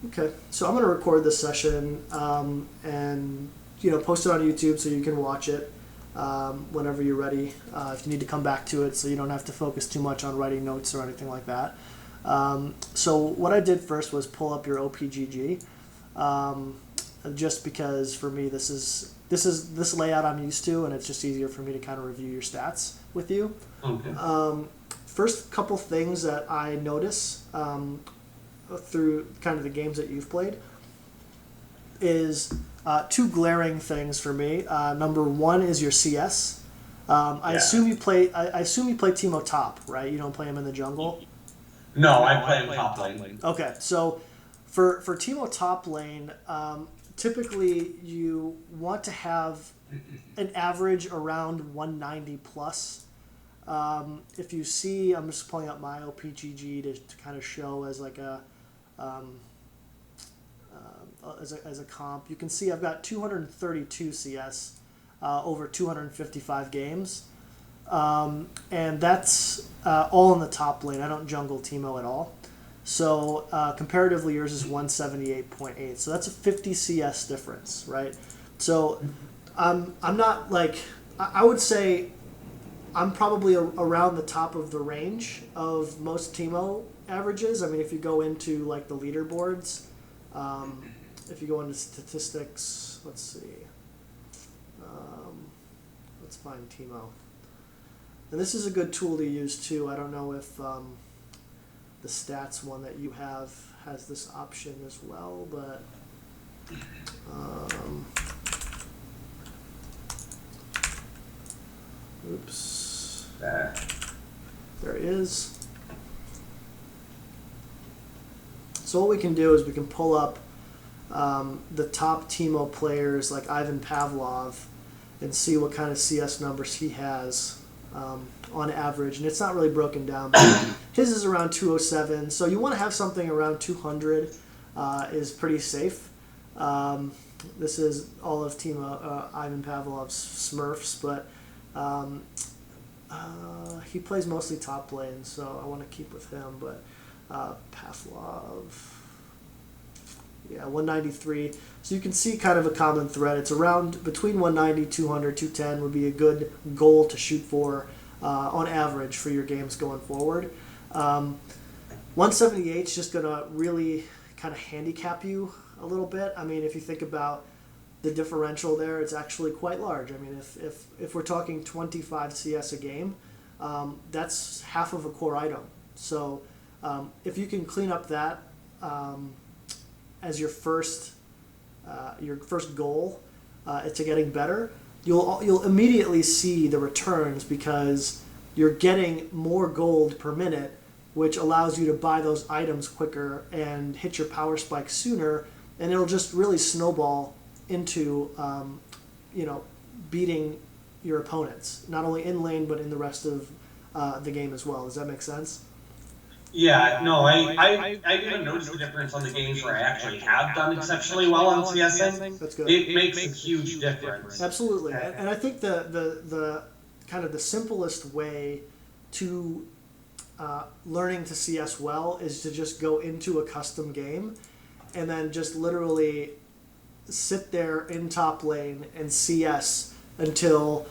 Okay, so I'm going to record this session and post it on YouTube so you can watch it whenever you're ready. If you need to come back to it, so you don't have to focus too much on writing notes or anything like that. So what I did first was pull up your OPGG, just because for me this layout I'm used to, and it's just easier for me to kind of review your stats with you. Okay. First couple things that I notice through kind of the games that you've played is two glaring things for me. Number one is your CS. I assume you play. I assume you play Teemo top, right? You don't play him in the jungle. No, I play him top lane. Okay, so for Teemo top lane, typically you want to have an average around 190 plus. If you see, I'm just pulling up my OPGG to kind of show as like as a comp. You can see I've got 232 CS over 255 games, and that's all in the top lane. I don't jungle Teemo at all. So comparatively, yours is 178.8. So that's a 50 CS difference, right? So I'm not like, I would say I'm probably around the top of the range of most Teemo averages. I mean, if you go into like the leaderboards, if you go into statistics, let's see. Let's find Teemo. And this is a good tool to use too. I don't know if the stats one that you have has this option as well, but oops. There it is. So what we can do is we can pull up the top Teemo players like Ivan Pavlov and see what kind of CS numbers he has on average. And it's not really broken down, but his is around 207. So you want to have something around 200 is pretty safe. This is all of Teemo, Ivan Pavlov's Smurfs, but he plays mostly top lane, so I want to keep with him. But Pavlov, yeah, 193. So you can see kind of a common thread. It's around between 190, 200, 210 would be a good goal to shoot for on average for your games going forward. 178 is just going to really kind of handicap you a little bit. I mean, if you think about the differential there, it's actually quite large. I mean, if we're talking 25 CS a game, that's half of a core item. So if you can clean up that as your first goal to getting better, you'll immediately see the returns because you're getting more gold per minute, which allows you to buy those items quicker and hit your power spike sooner, and it'll just really snowball into beating your opponents, not only in lane but in the rest of the game as well. Does that make sense? Yeah, no, I even noticed the difference on the games where I actually have done exceptionally well on CSing. That's good. It makes a huge difference. Absolutely, and I think the kind of the simplest way to learning to CS well is to just go into a custom game and then just literally sit there in top lane and CS until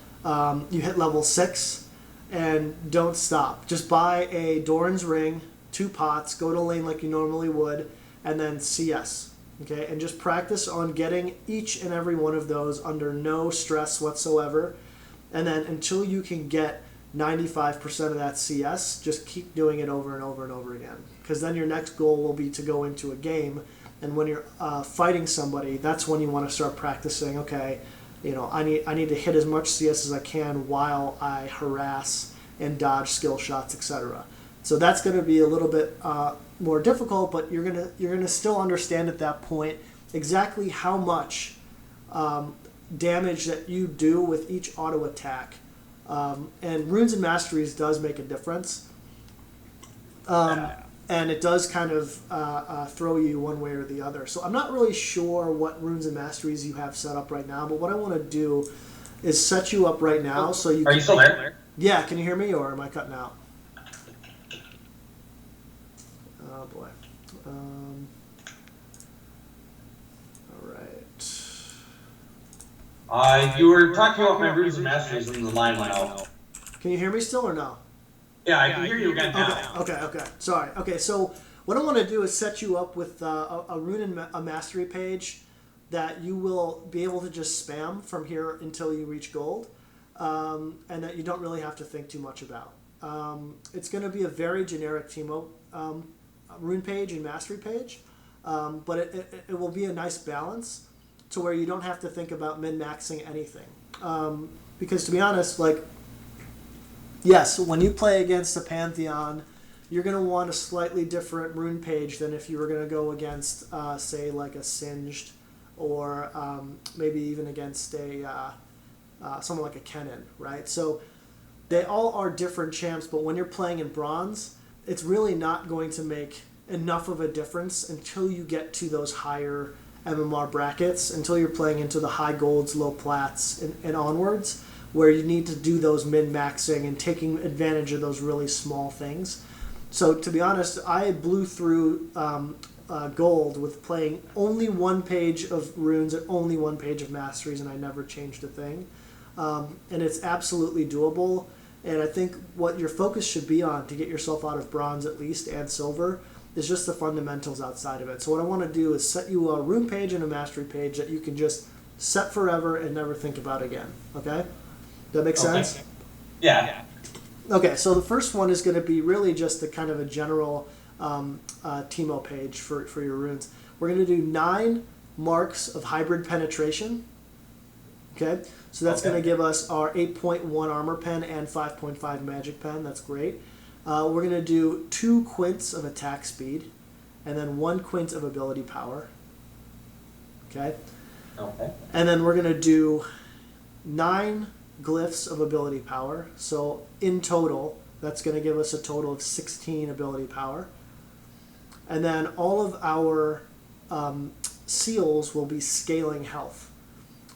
you hit level 6 and don't stop. Just buy a Doran's Ring, 2 pots, go to lane like you normally would, and then CS. Okay, and just practice on getting each and every one of those under no stress whatsoever. And then until you can get 95% of that CS, just keep doing it over and over and over again. Because then your next goal will be to go into a game, and when you're fighting somebody, that's when you want to start practicing. Okay, I need to hit as much CS as I can while I harass and dodge skill shots, etc. So that's going to be a little bit more difficult, but you're gonna still understand at that point exactly how much damage that you do with each auto attack. And Runes and Masteries does make a difference. And it does kind of throw you one way or the other. So I'm not really sure what Runes and Masteries you have set up right now, but what I want to do is set you up right now so you Are can... you still there? Yeah, can you hear me or am I cutting out? Oh boy. You were talking about my runes and masteries, and the line went out. Can you hear me still or no? Yeah, I can hear you again now. Okay. Sorry. Okay, so what I want to do is set you up with a rune and a mastery page that you will be able to just spam from here until you reach gold, and that you don't really have to think too much about. It's going to be a very generic Teemo rune page and mastery page, but it will be a nice balance to where you don't have to think about min-maxing anything. Because to be honest, like, yes, when you play against a Pantheon, you're going to want a slightly different rune page than if you were going to go against, say, like a Singed, or maybe even against someone like a Kennen, right? So they all are different champs, but when you're playing in Bronze, it's really not going to make enough of a difference until you get to those higher MMR brackets, until you're playing into the high golds, low plats, and onwards, where you need to do those min-maxing and taking advantage of those really small things. So to be honest, I blew through gold with playing only one page of runes and only one page of masteries, and I never changed a thing. And it's absolutely doable. And I think what your focus should be on to get yourself out of bronze at least and silver is just the fundamentals outside of it. So what I want to do is set you a rune page and a mastery page that you can just set forever and never think about again. Okay? Does that make sense? Yeah. Okay, so the first one is going to be really just the kind of a general Teemo page for your runes. We're going to do 9 marks of hybrid penetration. Okay, so that's going to give us our 8.1 armor pen and 5.5 magic pen. That's great. We're going to do 2 quints of attack speed, and then 1 quint of ability power. Okay. And then we're going to do 9 glyphs of ability power. So in total, that's going to give us a total of 16 ability power. And then all of our seals will be scaling health.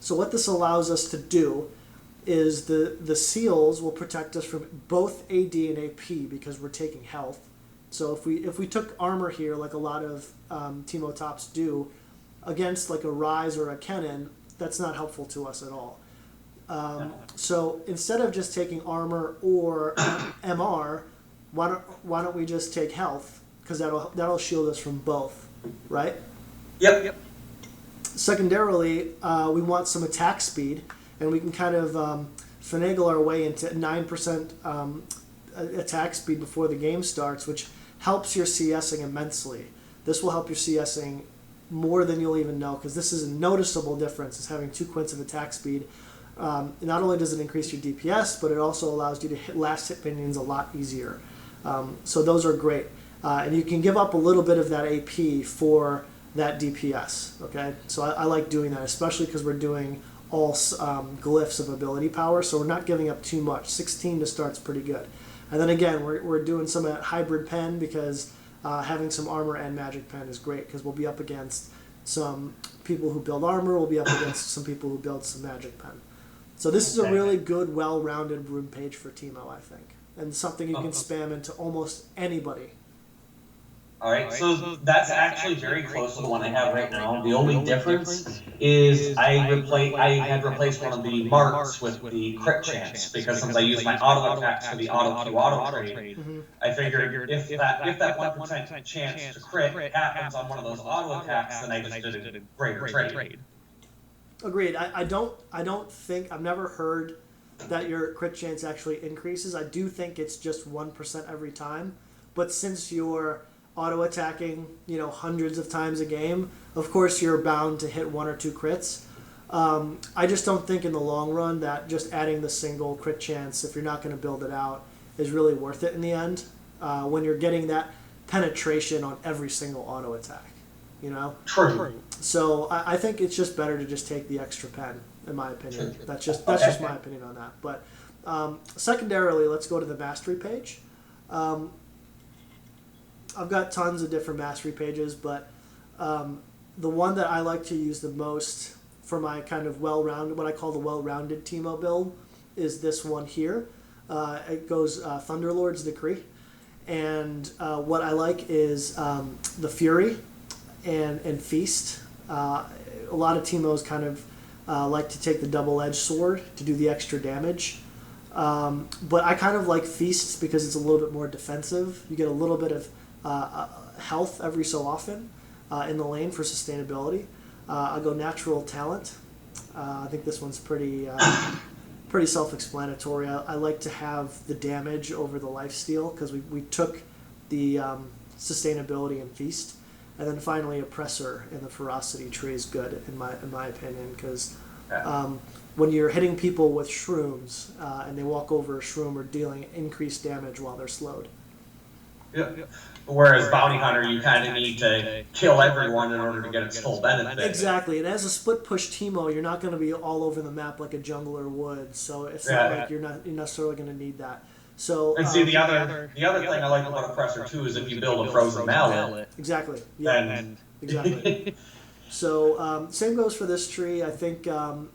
So what this allows us to do is the seals will protect us from both AD and AP because we're taking health. So if we took armor here, like a lot of Teemo tops do, against like a Rise or a Kennen, that's not helpful to us at all. So instead of just taking armor or MR, why don't we just take health? Because that'll shield us from both, right? Yep. Secondarily, we want some attack speed, and we can kind of finagle our way into 9% attack speed before the game starts, which helps your CSing immensely. This will help your CSing more than you'll even know, because this is a noticeable difference, is having 2 quints of attack speed. Not only does it increase your DPS, but it also allows you to hit last hit minions a lot easier. So those are great. And you can give up a little bit of that AP for that DPS, okay? So I like doing that, especially because we're doing all glyphs of ability power, so we're not giving up too much. 16 to start's pretty good. And then again, we're doing some of that hybrid pen because having some armor and magic pen is great, because we'll be up against some people who build armor, we'll be up against some people who build some magic pen. So this is a really good, well-rounded rune page for Teemo, I think, and something you can spam into almost anybody. All right, so that's actually very close to the one I have right now. The only difference is I had replaced one of the marks with the crit chance, because since I use my auto attacks for the auto Q auto trade, I figured if that 1% chance to crit happens on one of those auto attacks, then I just did a greater trade. Agreed. I don't think, I've never heard that your crit chance actually increases. I do think it's just 1% every time, but since you're auto attacking, hundreds of times a game, of course you're bound to hit 1 or 2 crits. I just don't think in the long run that just adding the single crit chance, if you're not going to build it out, is really worth it in the end, when you're getting that penetration on every single auto attack, True. So I think it's just better to just take the extra pen, in my opinion. True. That's just my opinion on that. But secondarily, let's go to the mastery page. I've got tons of different mastery pages, but the one that I like to use the most for my kind of well-rounded, what I call the well-rounded Teemo build, is this one here. It goes Thunderlord's Decree, and what I like is the Fury and Feast. A lot of Teemos kind of like to take the double-edged sword to do the extra damage. But I kind of like feasts because it's a little bit more defensive. You get a little bit of health every so often in the lane for sustainability. I'll go natural talent. I think this one's pretty self-explanatory. I like to have the damage over the lifesteal because we took the sustainability and feast. And then finally, oppressor in the ferocity tree is good in my opinion because when you're hitting people with shrooms and they walk over a shroom or dealing increased damage while they're slowed. Yeah. Whereas bounty hunter, you kind of need to kill everyone in order to get its full benefit. Exactly, and as a split push Teemo, you're not going to be all over the map like a jungler would. So it's not like you're necessarily going to need that. So and see the other thing I like about oppressor too is if you build a frozen mallet. Exactly. Yeah. Exactly. So same goes for this tree. I think the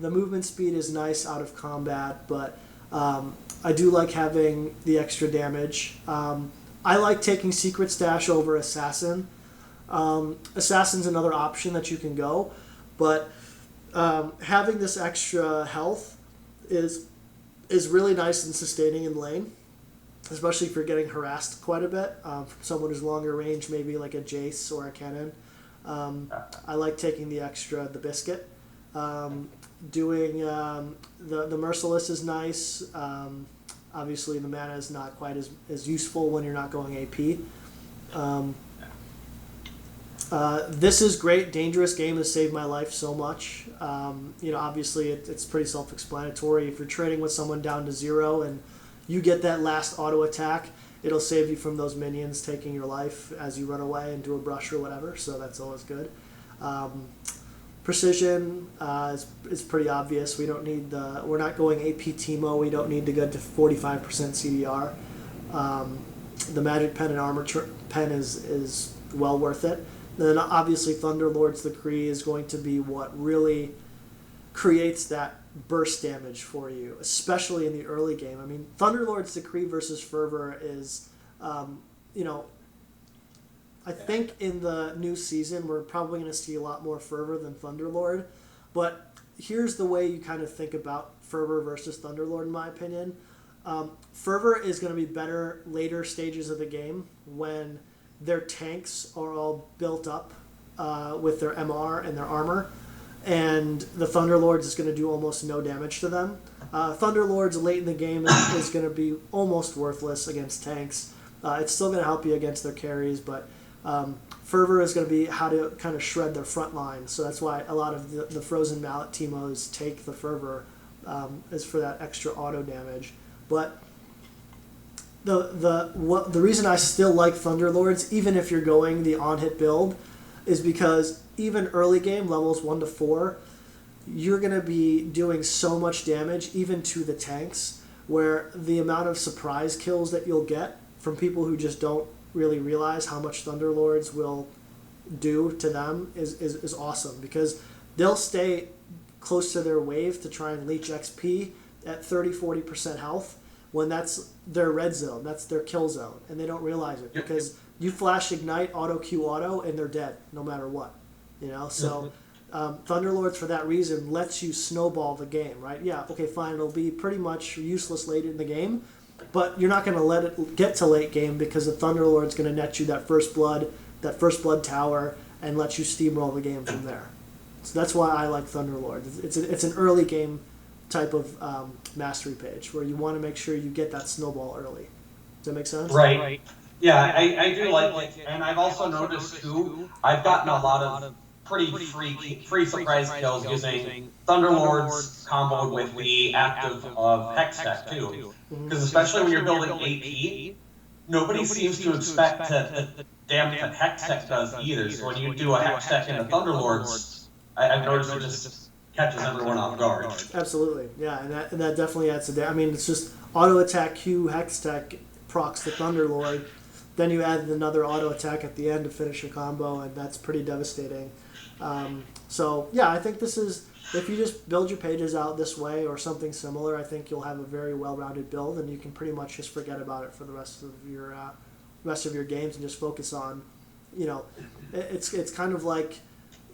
movement speed is nice out of combat, but I do like having the extra damage. I like taking Secret Stash over Assassin. Assassin's another option that you can go, but having this extra health is really nice and sustaining in lane, especially if you're getting harassed quite a bit from someone who's longer range, maybe like a Jace or a Kennen. I like taking the biscuit. Doing the Merciless is nice. Obviously, the mana is not quite as useful when you're not going AP. This is great. Dangerous Game has saved my life so much. Obviously, it's pretty self-explanatory. If you're trading with someone down to 0 and you get that last auto attack, it'll save you from those minions taking your life as you run away and do a brush or whatever, so that's always good. Precision is pretty obvious. We're not going AP Teemo. We don't need to get to 45% CDR. The Magic Pen and Armor Pen is well worth it. And then obviously Thunderlord's Decree is going to be what really creates that burst damage for you, especially in the early game. I mean, Thunderlord's Decree versus Fervor is, I think in the new season we're probably going to see a lot more Fervor than Thunderlord, but here's the way you kind of think about Fervor versus Thunderlord in my opinion. Fervor is going to be better later stages of the game when their tanks are all built up with their MR and their armor, and the Thunderlords is going to do almost no damage to them. Thunderlords late in the game is going to be almost worthless against tanks. It's still going to help you against their carries, but Fervor is going to be how to kind of shred their front line. So that's why a lot of the Frozen Mallet Teemos take the Fervor is for that extra auto damage. But the reason I still like Thunderlords, even if you're going the on-hit build, is because even early game, levels 1 to 4, you're going to be doing so much damage, even to the tanks, where the amount of surprise kills that you'll get from people who just don't really realize how much Thunderlords will do to them is awesome, because they'll stay close to their wave to try and leech XP at 30-40% health when that's their red zone, that's their kill zone, and they don't realize it because you flash ignite, auto Q auto, and they're dead no matter what. So Thunderlords for that reason lets you snowball the game, right? Yeah, okay, fine, it'll be pretty much useless late in the game, but you're not going to let it get to late game because the Thunderlord's going to net you that first blood tower, and let you steamroll the game from there. So that's why I like Thunderlord. It's an early game type of mastery page where you want to make sure you get that snowball early. Does that make sense? Right. Yeah, I do like it, and I've also noticed too, I've gotten a lot of pretty free surprise kills using Thunderlords comboed with the active of Hex Tech too. Because especially when you're building AP, nobody seems to expect the damage that Hex Tech does either. So when you do a Hex Tech into Thunderlords, I've noticed it just catches everyone off guard. Absolutely, yeah, and that definitely adds to that. I mean, it's just auto attack Q Hex Tech procs the Thunderlord, then you add another auto attack at the end to finish your combo, and that's pretty devastating. So yeah, I think this is, if you just build your pages out this way or something similar, I think you'll have a very well-rounded build, and you can pretty much just forget about it for the rest of your games and just focus on, it's kind of like,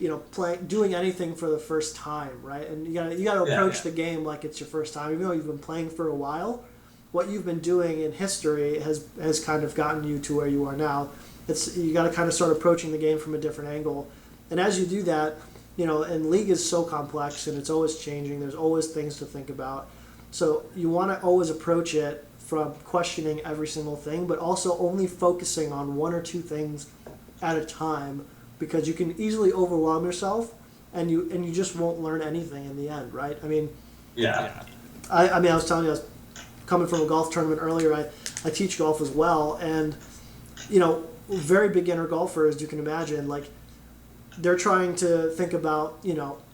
doing anything for the first time, right? And you gotta approach the game like it's your first time, even though you've been playing for a while. What you've been doing in history has kind of gotten you to where you are now. You got to kind of start approaching the game from a different angle, and as you do that, and League is so complex and it's always changing. There's always things to think about, so you want to always approach it from questioning every single thing, but also only focusing on one or two things at a time, because you can easily overwhelm yourself, and you just won't learn anything in the end, right? I mean, I was telling you, I was coming from a golf tournament earlier. I teach golf as well, and very beginner golfers, you can imagine, like, they're trying to think about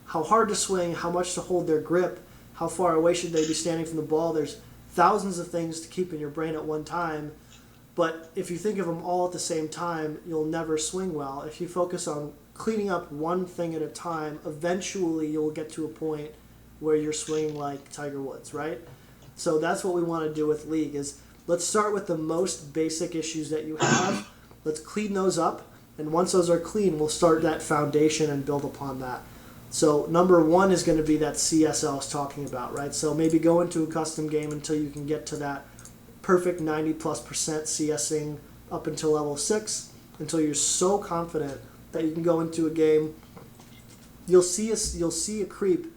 how hard to swing, how much to hold their grip, how far away should they be standing from the ball. There's thousands of things to keep in your brain at one time, but if you think of them all at the same time, you'll never swing well. If you focus on cleaning up one thing at a time, eventually you'll get to a point where you're swinging like Tiger Woods, right? So that's what we want to do with League, is let's start with the most basic issues that you have. Let's clean those up, and once those are clean, we'll start that foundation and build upon that. So number one is going to be that CS I was talking about, right? So maybe go into a custom game until you can get to that perfect 90+% CSing up until level 6, until you're so confident that you can go into a game. You'll see a creep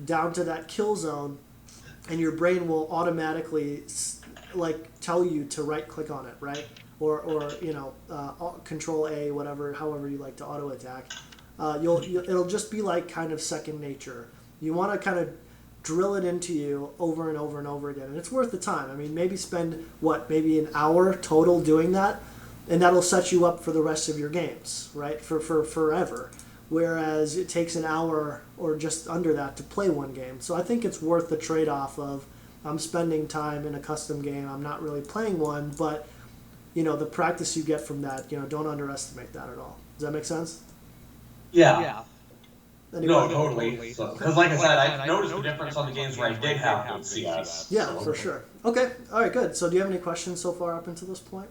down to that kill zone, and your brain will automatically tell you to right click on it, right? Or Control A, however you like to auto attack. It'll just be like kind of second nature. You want to kind of drill it into you over and over and over again, and it's worth the time. I mean, maybe spend maybe an hour total doing that, and that'll set you up for the rest of your games, right? For forever. Whereas it takes an hour or just under that to play one game. So I think it's worth the trade-off of, I'm spending time in a custom game, I'm not really playing one, but the practice you get from that, don't underestimate that at all. Does that make sense? Yeah. No, totally. Because like I said, I've noticed the difference on the games where I did have good CS. Yeah, for sure. Okay, all right, good. So do you have any questions so far up until this point?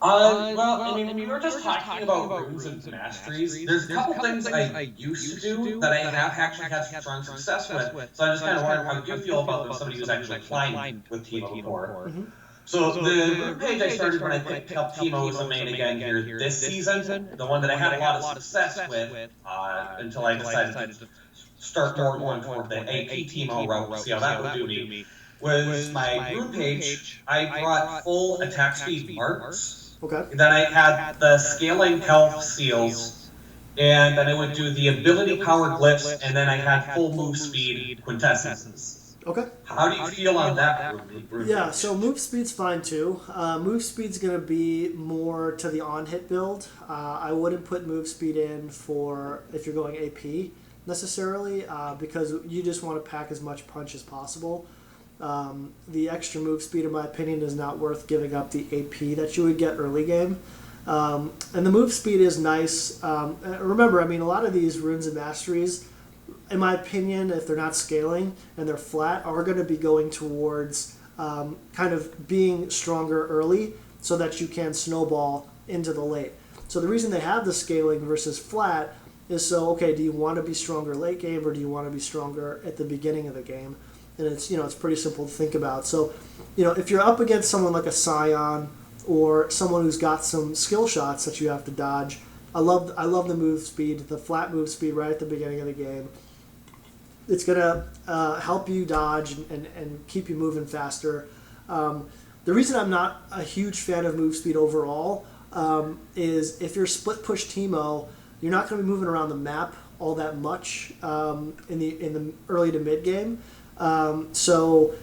Well, we were just talking about runes and masteries. There's a couple things I used to do that I have actually had strong success with. So I'm just kind of wondering how you feel about somebody who's actually playing with Teemo before. Mm-hmm. So the rune page I started when I picked up Teemo as a main again here this season, the one that I had a lot of success with until I decided to start more going toward the AP Teemo route to see how that would do me, was my rune page. I brought full attack speed marks. Okay. Then I had the scaling health seals, and then I would do the ability power glyphs, and then I had full move speed quintessences. Okay. How do you feel on that? Yeah, so move speed's fine too. Move speed's going to be more to the on-hit build. I wouldn't put move speed in for if you're going AP necessarily, because you just want to pack as much punch as possible. The extra move speed, in my opinion, is not worth giving up the AP that you would get early game. And the move speed is nice. Remember, a lot of these runes and masteries, in my opinion, if they're not scaling and they're flat, are going to be going towards kind of being stronger early so that you can snowball into the late. So the reason they have the scaling versus flat is do you want to be stronger late game, or do you want to be stronger at the beginning of the game? And it's it's pretty simple to think about. So, if you're up against someone like a Scion or someone who's got some skill shots that you have to dodge, I love the move speed, the flat move speed right at the beginning of the game. It's gonna help you dodge and keep you moving faster. The reason I'm not a huge fan of move speed overall is if you're split push Teemo, you're not going to be moving around the map all that much in the early to mid game. So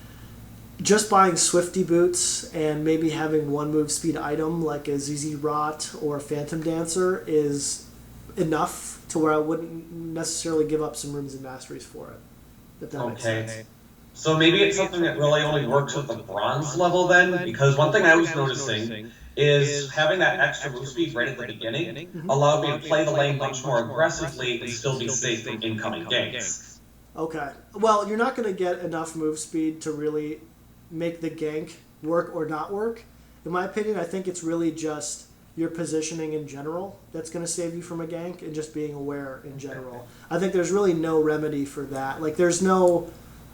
just buying Swifty boots and maybe having one move speed item like a ZZ Rot or a Phantom Dancer is enough to where I wouldn't necessarily give up some runes and masteries for it. If that makes sense. So maybe it's something that really only works with the bronze level then, because one thing I was noticing is having that extra move speed right at the beginning allowed me to play the lane much more aggressively and still be safe from incoming ganks. Okay. Well, you're not going to get enough move speed to really make the gank work or not work. In my opinion, I think it's really just your positioning in general that's going to save you from a gank, and just being aware in general. I think there's really no remedy for that. Like, there's no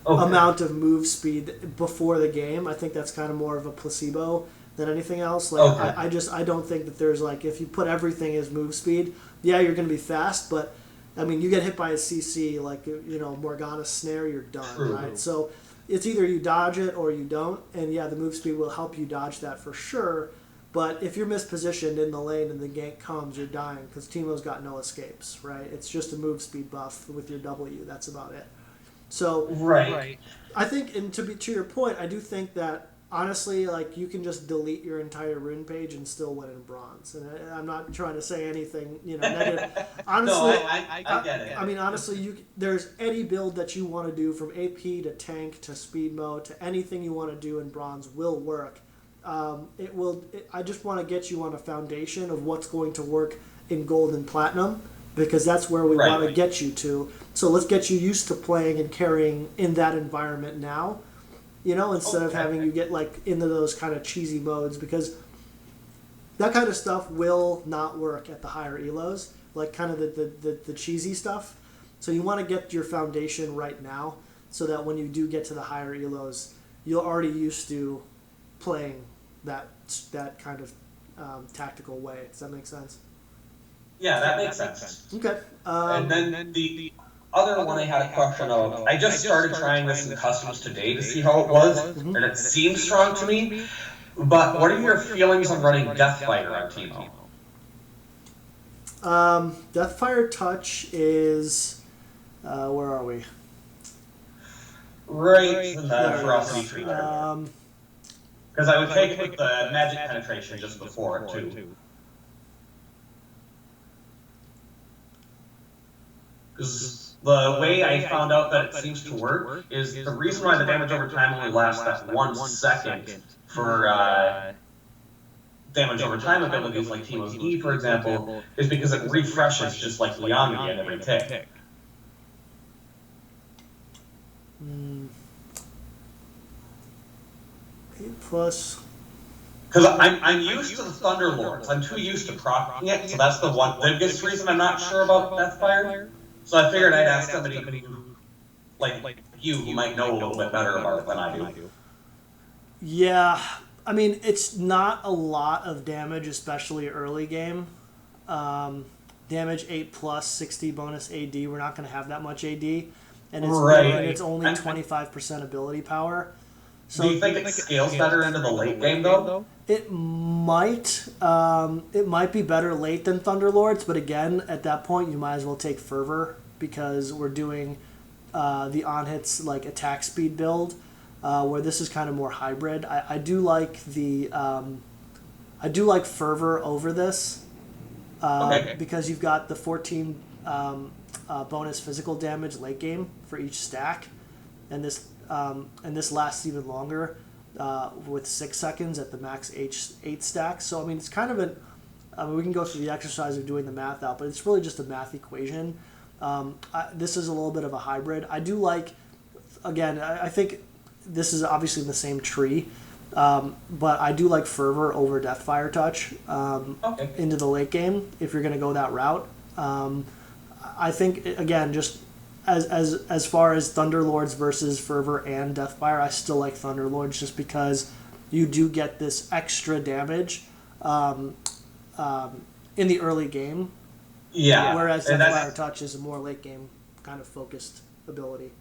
amount of move speed before the game. I think that's kind of more of a placebo than anything else. Like, I don't think that there's, like, if you put everything as move speed, yeah, you're going to be fast, but I mean, you get hit by a CC, like, you know, Morgana snare, you're done, right? So it's either you dodge it or you don't, and yeah, the move speed will help you dodge that for sure. But if you're mispositioned in the lane and the gank comes, you're dying, because Teemo's got no escapes, right? It's just a move speed buff with your W. That's about it. So I think, and to your point, I do think that honestly, like, you can just delete your entire rune page and still win in bronze. And I'm not trying to say anything, you know, negative. Honestly, no, I get it. I mean, honestly, there's any build that you want to do, from AP to tank to speed mode to anything you want to do in bronze will work. I just want to get you on a foundation of what's going to work in gold and platinum, because that's where we want to get you to. So let's get you used to playing and carrying in that environment now, you know, instead of having you get like into those kind of cheesy modes, because that kind of stuff will not work at the higher elos, like kind of the cheesy stuff. So you want to get your foundation right now, so that when you do get to the higher elos, you're already used to playing that kind of tactical way. Does that make sense? Yeah, that makes sense. Okay. And then the other one I had a question of, I just started trying this in customs today to see how it was, and it seems strong to me. But what are your feelings on running Deathfire on Teemo? Deathfire Touch is where are we? Right in the ferocity tree there. Because I would take it with the magic penetration just before it too. Because the way I found out that it seems to work is the reason why the damage over time only lasts that 1 second for damage over time abilities like Teemo's E, for example, is because it refreshes just like Liangi at every tick. 8+. Because I'm used to the Thunderlords. I'm too used to proccing it, so that's the biggest reason I'm not sure about Deathfire. So I figured I'd ask somebody who, like you, who might know a little bit better about it than I do. Yeah, I mean, it's not a lot of damage, especially early game. Damage 8+, 60 bonus AD. We're not going to have that much AD, and it's only 25% ability power. So, do you think it scales better into the late game, though? It might. It might be better late than Thunderlords, but again, at that point, you might as well take Fervor, because we're doing the on-hits like attack speed build, where this is kind of more hybrid. I do like Fervor over this, because you've got the 14 bonus physical damage late game for each stack, and this lasts even longer with 6 seconds at the max 8 stacks. So I mean, it's kind of we can go through the exercise of doing the math out, but it's really just a math equation. This is a little bit of a hybrid. I do like, again, I think this is obviously in the same tree, but I do like Fervor over Deathfire Touch into the late game if you're going to go that route. I think, again, just as far as Thunderlords versus Fervor and Deathfire, I still like Thunderlords, just because you do get this extra damage in the early game. Yeah. Whereas Deathfire Touch is a more late game kind of focused ability.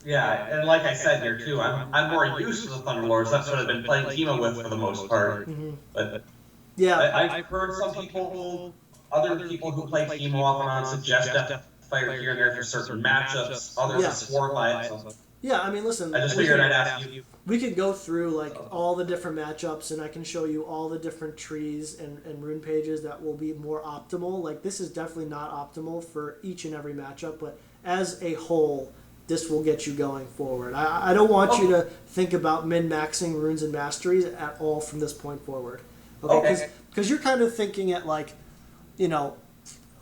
Yeah, and like I said here too, I'm more used to the Thunderlords. That's what I've been playing Teemo with for the most part. But yeah, I've heard other people who play Teemo off and on suggest Deathfire here and there for certain matchups. Others have sworn by it. So. Yeah, I mean, listen. I just figured I'd ask you. We could go through like all the different matchups, and I can show you all the different trees and rune pages that will be more optimal. Like, this is definitely not optimal for each and every matchup, but as a whole, this will get you going forward. I don't want you to think about min-maxing runes and masteries at all from this point forward. Okay? Because you're kind of thinking at like, you know,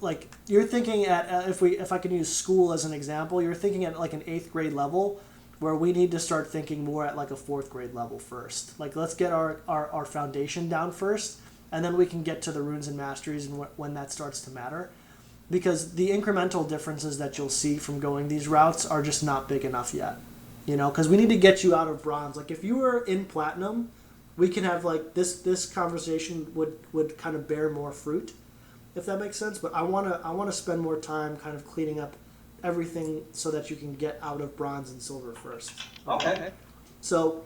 like you're thinking at if I can use school as an example, you're thinking at like an 8th grade level, where we need to start thinking more at like a 4th grade level first. Like, let's get our foundation down first, and then we can get to the runes and masteries and when that starts to matter. Because the incremental differences that you'll see from going these routes are just not big enough yet. Because we need to get you out of bronze. Like, if you were in platinum, we can have, like, this conversation would kind of bear more fruit, if that makes sense. But I wanna spend more time kind of cleaning up everything so that you can get out of bronze and silver first. Okay. So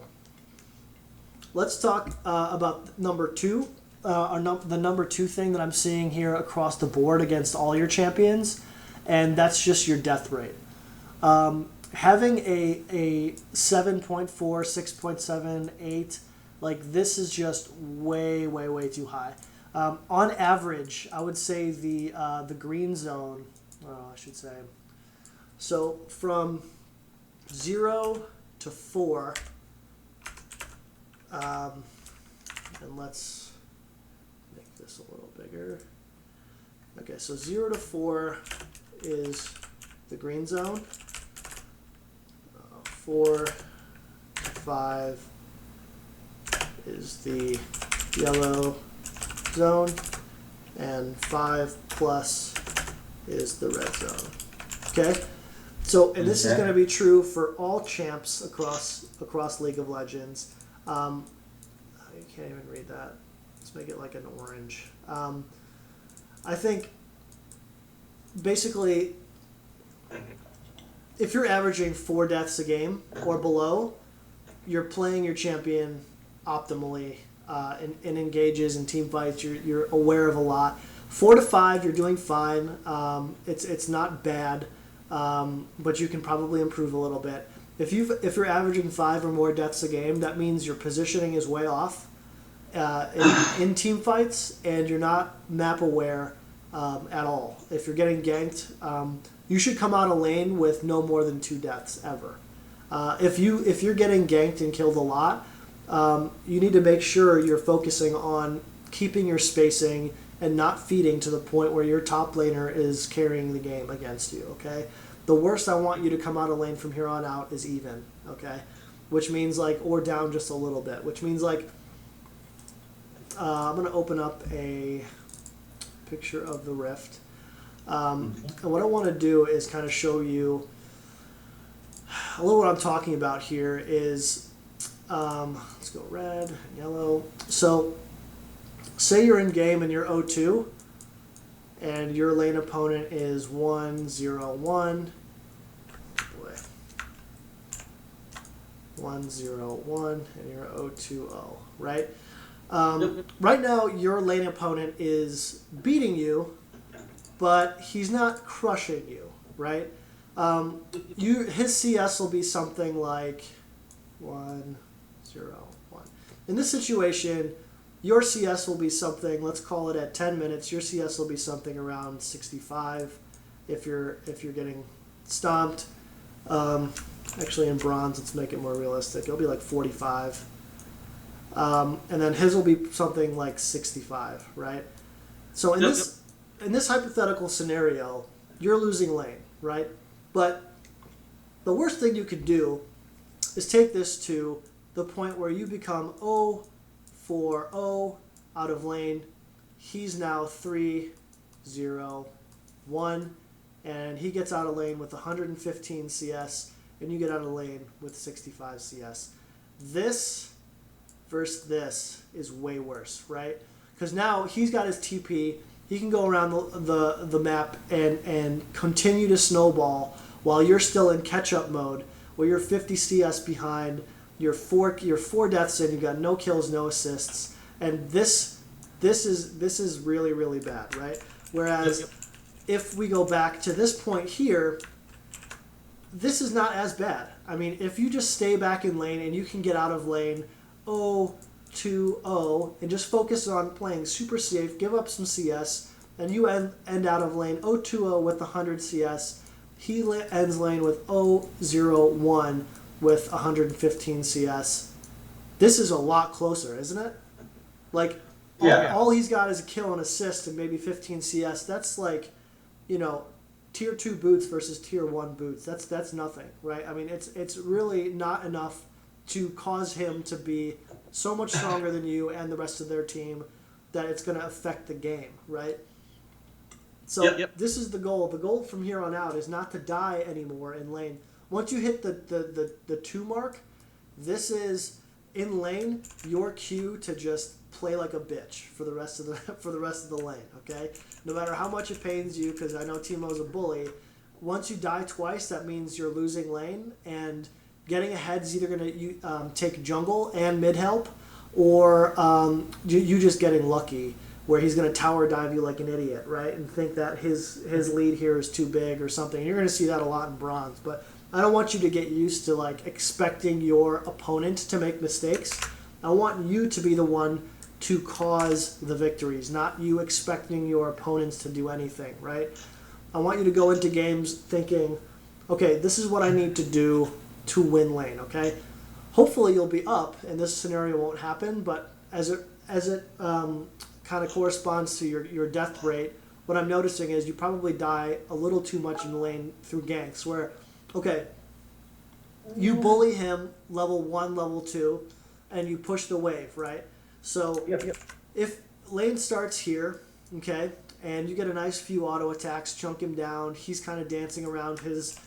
let's talk about number 2. The number 2 thing that I'm seeing here across the board against all your champions, and that's just your death rate. Having a 7.4, 6.7, 8, like, this is just way, way, way too high. On average, I would say the green zone, I should say, so from 0 to 4, and let's make this a little bigger. Okay, so 0 to 4 is the green zone. 4 to 5 is the yellow zone, and 5 plus is the red zone. Okay? So, and this is going to be true for all champs across League of Legends. You can't even read that. Let's make it like an orange. I think basically, if you're averaging 4 deaths a game or below, you're playing your champion optimally in engages and team fights. You're aware of a lot. 4 to 5, you're doing fine. It's not bad, but you can probably improve a little bit. If you're averaging 5 or more deaths a game, that means your positioning is way off in team fights, and you're not map aware at all. If you're getting ganked, you should come out of lane with no more than 2 deaths ever. If you're getting ganked and killed a lot, you need to make sure you're focusing on keeping your spacing and not feeding to the point where your top laner is carrying the game against you. Okay, the worst I want you to come out of lane from here on out is even. Okay, which means or down just a little bit. Which means I'm gonna open up a picture of the rift. And what I want to do is kind of show you a little what I'm talking about here is, let's go red and yellow. So say you're in game and you're 0-2 and your lane opponent is 1-0-1. Boy. 1-0-1 and you're 0-2-0, right? Right now your lane opponent is beating you, but he's not crushing you, right? His CS will be something like 1-0-1. In this situation, your CS will be something, let's call it at 10 minutes, your CS will be something around 65 if you're getting stomped. Actually in bronze, let's make it more realistic. It'll be like 45. And then his will be something like 65, right? So in this hypothetical scenario, you're losing lane, right? But the worst thing you could do is take this to the point where you become 0-4-0 out of lane. He's now 3-0-1, and he gets out of lane with 115 CS, and you get out of lane with 65 CS. This versus this is way worse, right? Because now he's got his TP. He can go around the map and continue to snowball while you're still in catch-up mode, where you're 50 CS behind, you're four deaths in, you've got no kills, no assists, and this is really, really bad, right? Whereas if we go back to this point here, this is not as bad. I mean, if you just stay back in lane and you can get out of lane 0-2-0 and just focus on playing super safe, give up some CS, and you end out of lane 0-2-0 with 100 CS. He ends lane with 0-0-1 with 115 CS. This is a lot closer, isn't it? All he's got is a kill and assist and maybe 15 CS. That's tier 2 boots versus tier 1 boots. That's nothing, right? I mean, it's really not enough to cause him to be so much stronger than you and the rest of their team. that it's going to affect the game, right? So this is the goal. The goal from here on out is not to die anymore in lane. Once you hit the 2 mark, this is in lane your cue to just play like a bitch for the rest of the lane. Okay, no matter how much it pains you, because I know Teemo's a bully. Once you die twice, that means you're losing lane, and getting ahead is either going to take jungle and mid help, or you just getting lucky, where he's going to tower dive you like an idiot, right? And think that his lead here is too big or something. You're going to see that a lot in bronze, but I don't want you to get used to like expecting your opponent to make mistakes. I want you to be the one to cause the victories, not you expecting your opponents to do anything, right? I want you to go into games thinking, okay, this is what I need to do to win lane, okay? Hopefully you'll be up and this scenario won't happen, but as it kind of corresponds to your death rate, what I'm noticing is you probably die a little too much in the lane through ganks, where, okay, you bully him level 1, level 2, and you push the wave, right? So if lane starts here, okay, and you get a nice few auto attacks, chunk him down, he's kind of dancing around his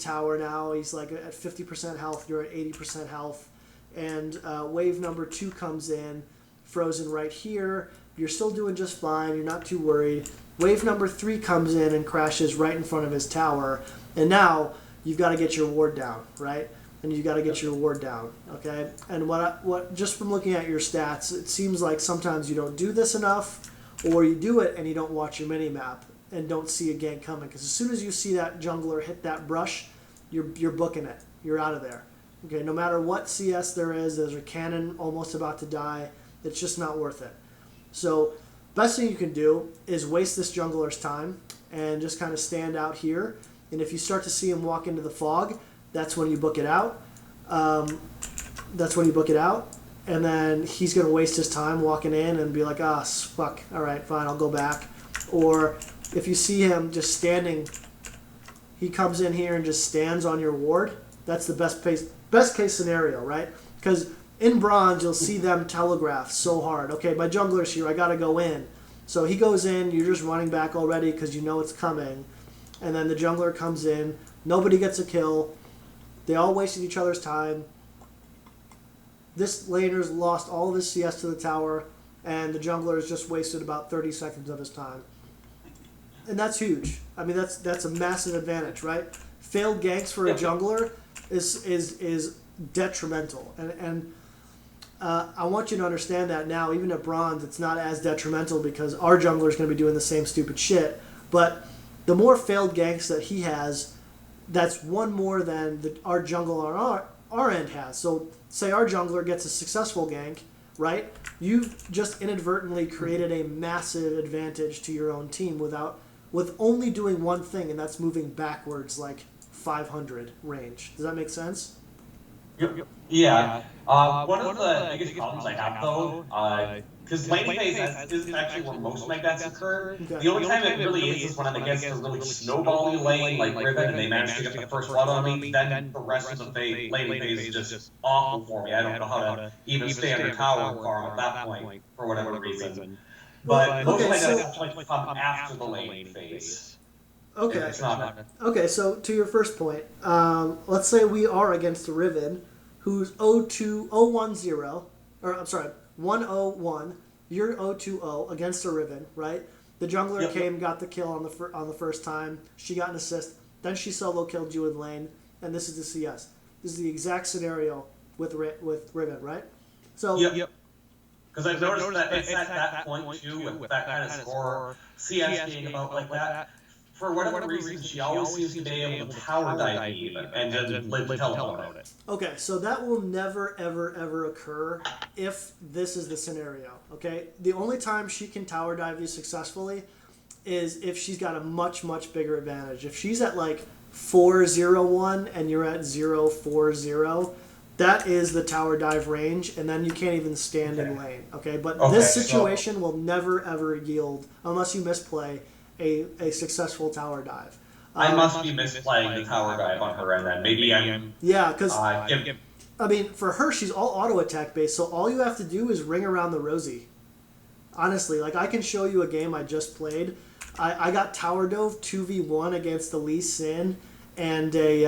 tower now, he's like at 50% health, you're at 80% health, and wave number 2 comes in, frozen right here, you're still doing just fine, you're not too worried. Wave number 3 comes in and crashes right in front of his tower, and now you've got to get your ward down, right? And you've got to get your ward down, okay? And what just from looking at your stats, it seems like sometimes you don't do this enough, or you do it and you don't watch your mini-map and don't see a gank coming. Because as soon as you see that jungler hit that brush, you're booking it. You're out of there. Okay, no matter what CS there is, there's a cannon almost about to die. It's just not worth it. So best thing you can do is waste this jungler's time and just kind of stand out here. And if you start to see him walk into the fog, that's when you book it out. And then he's going to waste his time walking in and be like, fuck, all right, fine, I'll go back. Or if you see him just standing, he comes in here and just stands on your ward, that's the best case scenario, right? Because in bronze, you'll see them telegraph so hard. Okay, my jungler's here, I got to go in. So he goes in, you're just running back already because you know it's coming. And then the jungler comes in, nobody gets a kill, they all wasted each other's time. This laner's lost all of his CS to the tower, and the jungler has just wasted about 30 seconds of his time. And that's huge. I mean, that's a massive advantage, right? Failed ganks for a jungler is detrimental. And I want you to understand that now, even at bronze, it's not as detrimental because our jungler is going to be doing the same stupid shit. But the more failed ganks that he has, that's one more than our jungle on our end has. So say our jungler gets a successful gank, right? You've just inadvertently created a massive advantage to your own team with only doing one thing, and that's moving backwards like 500 range. Does that make sense? Yeah. One of the biggest problems I have, though, because laning phase is actually where most of my deaths occur. Okay. The only time it really is when I'm against a really snowbally lane like Riven and they manage to get the first blood on me. Then the rest of the laning phase is just awful for me. I don't know how to even stay under tower and farm at that point for whatever reason. But most of my deaths actually come after the laning phase. Okay. It's not. Okay, so to your first point, let's say we are against a Riven who's 101, you're 020 against a Riven, right? The jungler came, got the kill on the first time, she got an assist, then she solo killed you in lane, and this is the CS. This is the exact scenario with Riven, right? So because I've noticed that it's at that point too, with that kind of score, CS being about like that. For whatever reason, she always seems to be able to tower dive even and then live to tell about it. Okay, so that will never, ever, ever occur if this is the scenario, okay? The only time she can tower dive you successfully is if she's got a much, much bigger advantage. If she's at like 4-0-1 and you're at 0-4-0, that is the tower dive range, and then you can't even stand in lane, okay? But this situation will never, ever yield, unless you misplay, a successful tower dive. I must be misplaying the tower dive on her, and then maybe I'm... Yeah, because, I mean, for her, she's all auto attack based, so all you have to do is ring around the Rosie. Honestly, like I can show you a game I just played. I got tower dove 2v1 against the Lee Sin and a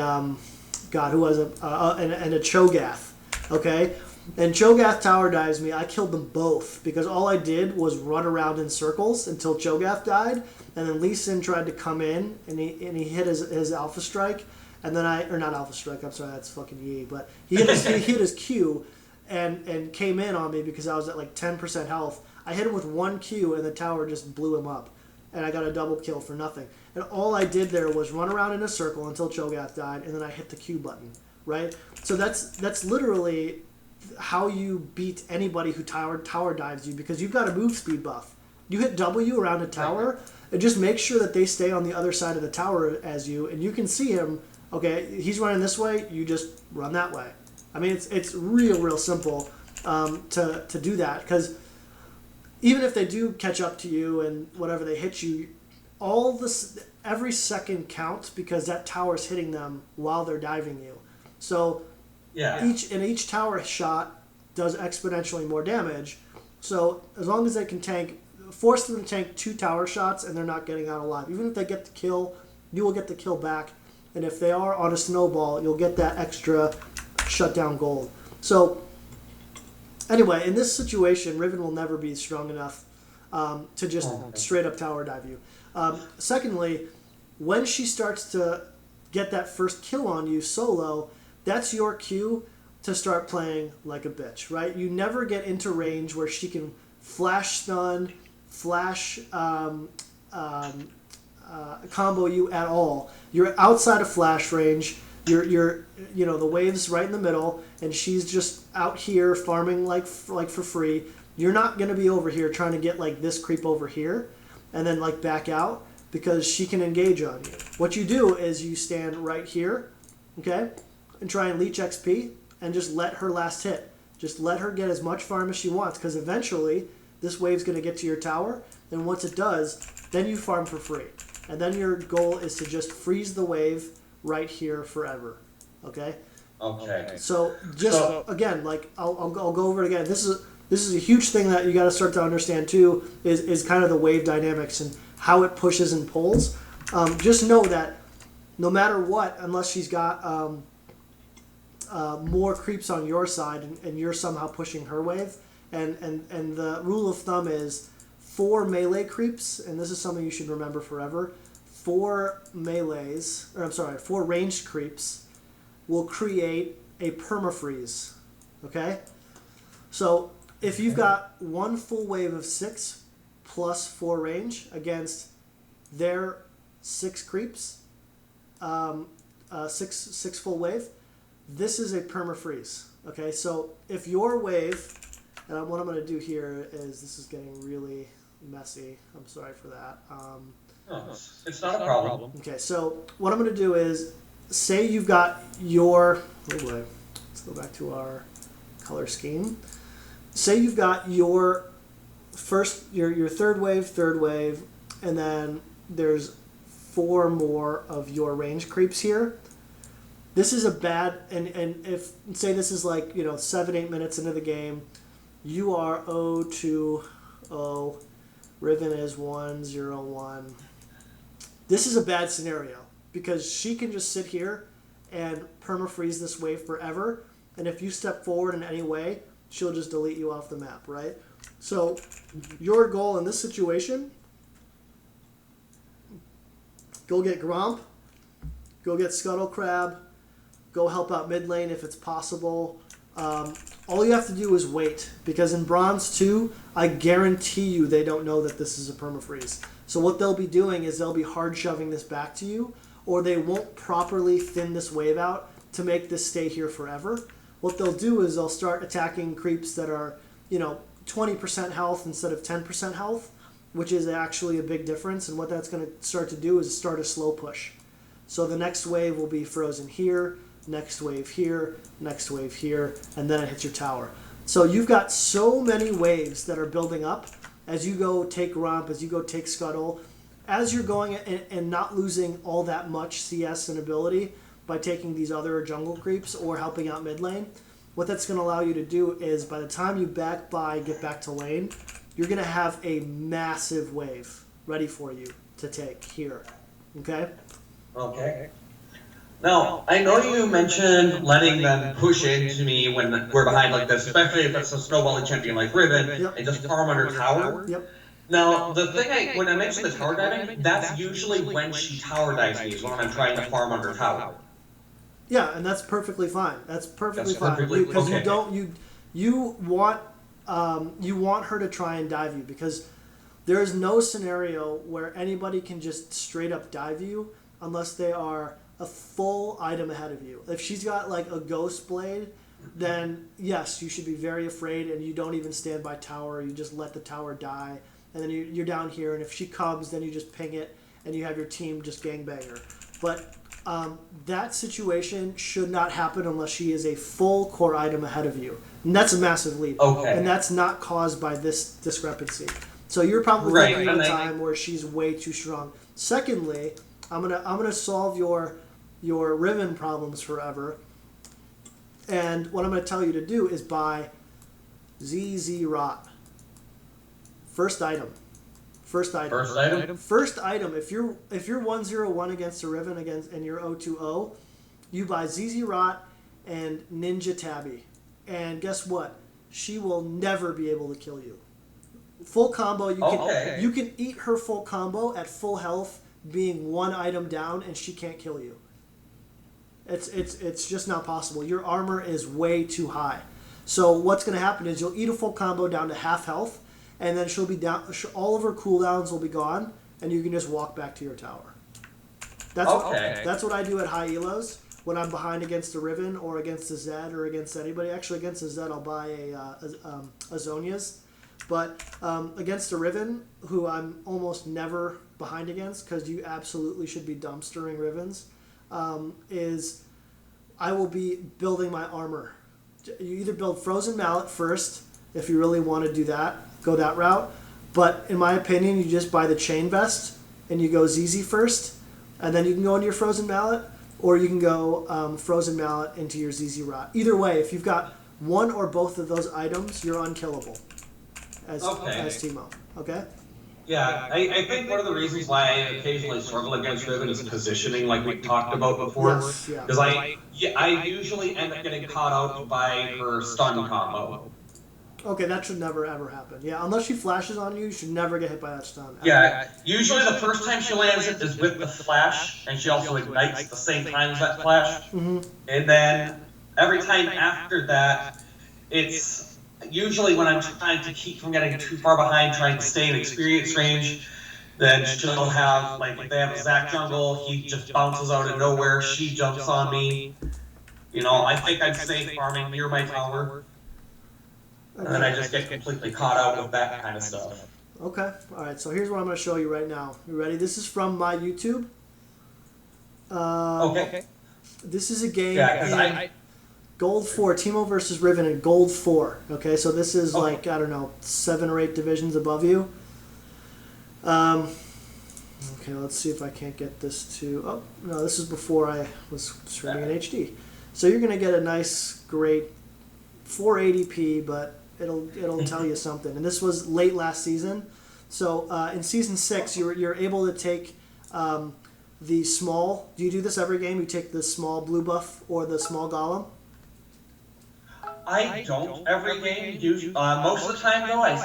God, who was it? And a Cho'Gath. Okay, and Cho'Gath tower dives me. I killed them both because all I did was run around in circles until Cho'Gath died, and then Lee Sin tried to come in and he hit his alpha strike, and then not alpha strike. I'm sorry, that's fucking Yi, but he hit his Q, and came in on me because I was at like 10% health. I hit him with one Q and the tower just blew him up, and I got a double kill for nothing. And all I did there was run around in a circle until Cho'Gath died, and then I hit the Q button, right? So that's literally how you beat anybody who tower dives you, because you've got a move speed buff. You hit W around a tower, and just make sure that they stay on the other side of the tower as you, and you can see him. Okay, he's running this way, you just run that way. I mean, it's real simple to do that, because even if they do catch up to you and whatever they hit you, every second counts because that tower's hitting them while they're diving you. So each tower shot does exponentially more damage. So as long as they can force them to tank 2 tower shots and they're not getting out alive. Even if they get the kill, you will get the kill back. And if they are on a snowball, you'll get that extra shutdown gold. So anyway, in this situation, Riven will never be strong enough to just straight up tower dive you. Secondly, when she starts to get that first kill on you solo, that's your cue to start playing like a bitch, right? You never get into range where she can flash stun, flash combo you at all. You're outside of flash range. You're the wave's right in the middle, and she's just out here farming like for free. You're not gonna be over here trying to get like this creep over here, and then like back out, because she can engage on you. What you do is you stand right here, okay, and try and leech XP, and just let her last hit. Just let her get as much farm as she wants, because eventually this wave's gonna get to your tower, and once it does, then you farm for free. And then your goal is to just freeze the wave right here forever, okay? Okay. So again, like I'll go over it again. This is a huge thing that you got to start to understand too. Is kind of the wave dynamics and how it pushes and pulls. Just know that no matter what, unless she's got more creeps on your side and you're somehow pushing her wave, and the rule of thumb is 4 melee creeps, and this is something you should remember forever. 4 ranged creeps will create a permafreeze, okay? So if you've got 1 full wave of 6 plus 4 range against their 6 creeps, 6 full wave, this is a permafreeze, okay? So if your wave, and what I'm going to do here is, this is getting really messy, I'm sorry for that. It's not a problem. Okay, so what I'm going to do is, say you've got your, let's go back to our color scheme. Say you've got your your third wave, and then there's 4 more of your range creeps here. This is a bad, and if, say this is like, 7-8 minutes into the game, you are 0-2-0, Riven is 1-0-1. This is a bad scenario, because she can just sit here and permafreeze this wave forever, and if you step forward in any way, she'll just delete you off the map, right? So your goal in this situation, go get Gromp, go get Scuttle Crab, go help out mid lane if it's possible. All you have to do is wait, because in Bronze 2, I guarantee you they don't know that this is a permafreeze. So what they'll be doing is they'll be hard shoving this back to you, or they won't properly thin this wave out to make this stay here forever. What they'll do is they'll start attacking creeps that are, 20% health instead of 10% health, which is actually a big difference. And what that's going to start to do is start a slow push. So the next wave will be frozen here, next wave here, next wave here, and then it hits your tower. So you've got so many waves that are building up as you go take Romp, as you go take Scuttle, as you're going and not losing all that much CS and ability by taking these other jungle creeps or helping out mid lane. What that's going to allow you to do is, by the time you get back to lane, you're going to have a massive wave ready for you to take here. Okay? Okay. Now, I know you mentioned letting them push into me when we're behind like this, especially if it's a snowballing champion like Riven, and just farm under tower. Yep. Now, when I mentioned the tower diving, that's usually when she tower dives me, is when I'm trying to farm under tower. Yeah, and that's perfectly fine. That's perfectly fine because you want her to try and dive you, because there is no scenario where anybody can just straight up dive you unless they are a full item ahead of you. If she's got like a ghost blade, then yes, you should be very afraid, and you don't even stand by tower. You just let the tower die, and then you're down here. And if she comes, then you just ping it, and you have your team just gangbang her. But that situation should not happen unless she is a full core item ahead of you, and that's a massive leap. Okay. And that's not caused by this discrepancy. So you're probably thinking of a time where she's way too strong. Secondly, I'm gonna solve your Riven problems forever. And what I'm going to tell you to do is buy ZZ Rot. First item. If you're 101 against a Riven and you're 0-2-0, you buy ZZ Rot and Ninja Tabby. And guess what? She will never be able to kill you. Full combo, you can eat her full combo at full health, being one item down, and she can't kill you. It's just not possible. Your armor is way too high. So what's going to happen is you'll eat a full combo down to half health, and then she'll be down. All of her cooldowns will be gone, and you can just walk back to your tower. That's what I do at high elos when I'm behind against a Riven or against a Zed or against anybody. Actually, against a Zed, I'll buy a Zhonya's. But against a Riven, who I'm almost never behind against, because you absolutely should be dumpstering Rivens, is I will be building my armor. You either build Frozen Mallet first, if you really want to do that, go that route. But in my opinion, you just buy the Chain Vest and you go ZZ first, and then you can go into your Frozen Mallet, or you can go Frozen Mallet into your ZZ Rot. Either way, if you've got one or both of those items, you're unkillable as Teemo. Okay? Yeah, I think one of the reasons why I occasionally struggle against Riven is positioning, like we talked about before. Because I usually end up getting caught out by her stun combo. Okay, that should never ever happen. Yeah, unless she flashes on you, you should never get hit by that stun. Yeah, usually the first time she lands it is with the flash, and she also ignites at the same time as that flash. Mm-hmm. And then every time after that, it's usually when I'm trying to keep from getting too far behind, trying to stay in experience range, then she'll have, like, if they have a Zac jungle, he just bounces out of nowhere, she jumps on me. You know, I think I'm safe farming near my tower, and then I just get completely caught out with that kind of stuff. Okay, alright, so here's what I'm going to show you right now. You ready? This is from my YouTube. Okay. This is a game in Gold 4, Teemo versus Riven in Gold 4. Okay, so this is like, I don't know, 7 or 8 divisions above you. Okay, let's see if I can't get this to... Oh, no, this is before I was streaming in HD. So you're going to get a nice, great 480p, but it'll tell you something. And this was late last season. So in Season 6, you're able to take the small... Do you do this every game? You take the small blue buff or the small golem? I don't every game. Most of the time, though, I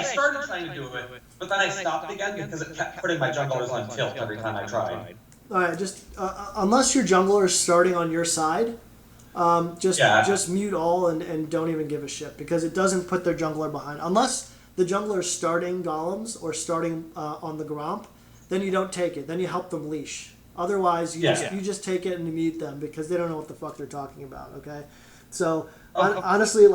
started trying to do it, but then I stopped again because it kept putting my junglers on tilt every time I tried. All right, just unless your jungler is starting on your side, just mute all and don't even give a shit, because it doesn't put their jungler behind. Unless the jungler is starting golems or starting on the Gromp, then you don't take it. Then you help them leash. Otherwise, you just take it and you mute them because they don't know what the fuck they're talking about. Okay. So honestly,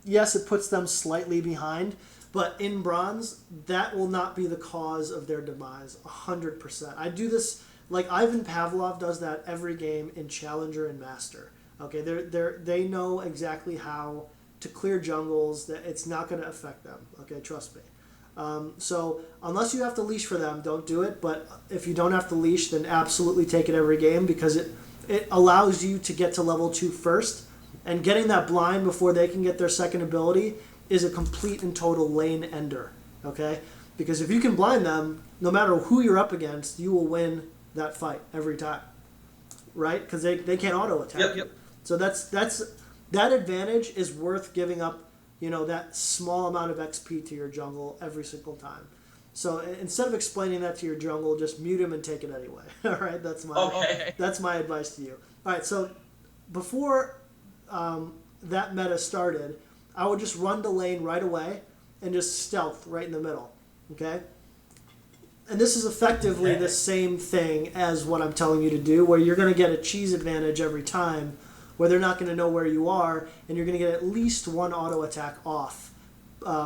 yes, it puts them slightly behind, but in bronze, that will not be the cause of their demise. 100%. I do this like Ivan Pavlov does that every game in Challenger and Master. Okay, they know exactly how to clear jungles. That it's not going to affect them. Okay, trust me. So unless you have to leash for them, don't do it. But if you don't have to leash, then absolutely take it every game, because it allows you to get to level 2 first, and getting that blind before they can get their second ability is a complete and total lane ender, okay? Because if you can blind them, no matter who you're up against, you will win that fight every time, right? Because they can't auto attack. Yep. So that advantage is worth giving up, that small amount of XP to your jungle every single time. So instead of explaining that to your jungle, just mute him and take it anyway. All right, that's my advice to you. All right, so before that meta started, I would just run the lane right away and just stealth right in the middle. Okay. And this is effectively the same thing as what I'm telling you to do, where you're going to get a cheese advantage every time, where they're not going to know where you are, and you're going to get at least one auto attack off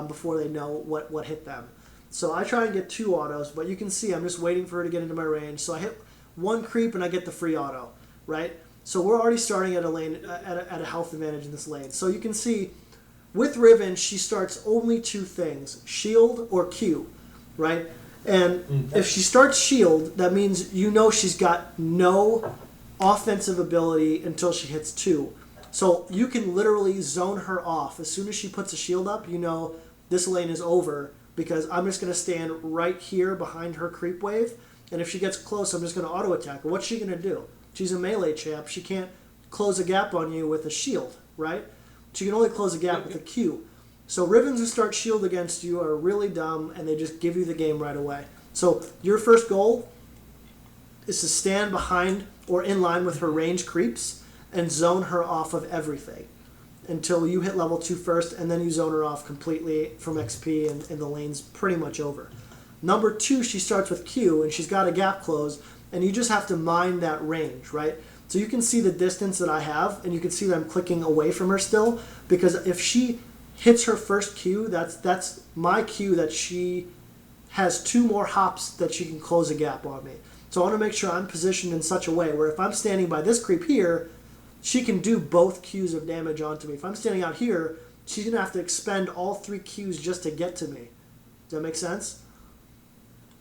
before they know what hit them. So I try and get 2 autos, but you can see I'm just waiting for her to get into my range. So I hit 1 creep and I get the free auto, right? So we're already starting at a lane at a health advantage in this lane. So you can see with Riven, she starts only 2 things: shield or Q, right? And if she starts shield, that means she's got no offensive ability until she hits 2. So you can literally zone her off. As soon as she puts a shield up, this lane is over, because I'm just going to stand right here behind her creep wave, and if she gets close, I'm just going to auto attack her. What's she going to do? She's a melee champ. She can't close a gap on you with a shield, right? She can only close a gap with a Q. So Rivens who start shield against you are really dumb, and they just give you the game right away. So your first goal is to stand behind or in line with her range creeps and zone her off of everything until you hit level 2 first, and then you zone her off completely from XP, and the lane's pretty much over. Number 2, she starts with Q, and she's got a gap close, and you just have to mind that range, right? So you can see the distance that I have, and you can see that I'm clicking away from her still, because if she hits her first Q, that's my Q that she has 2 more hops that she can close a gap on me. So I want to make sure I'm positioned in such a way where if I'm standing by this creep here, she can do both Qs of damage onto me. If I'm standing out here, she's going to have to expend all 3 Qs just to get to me. Does that make sense?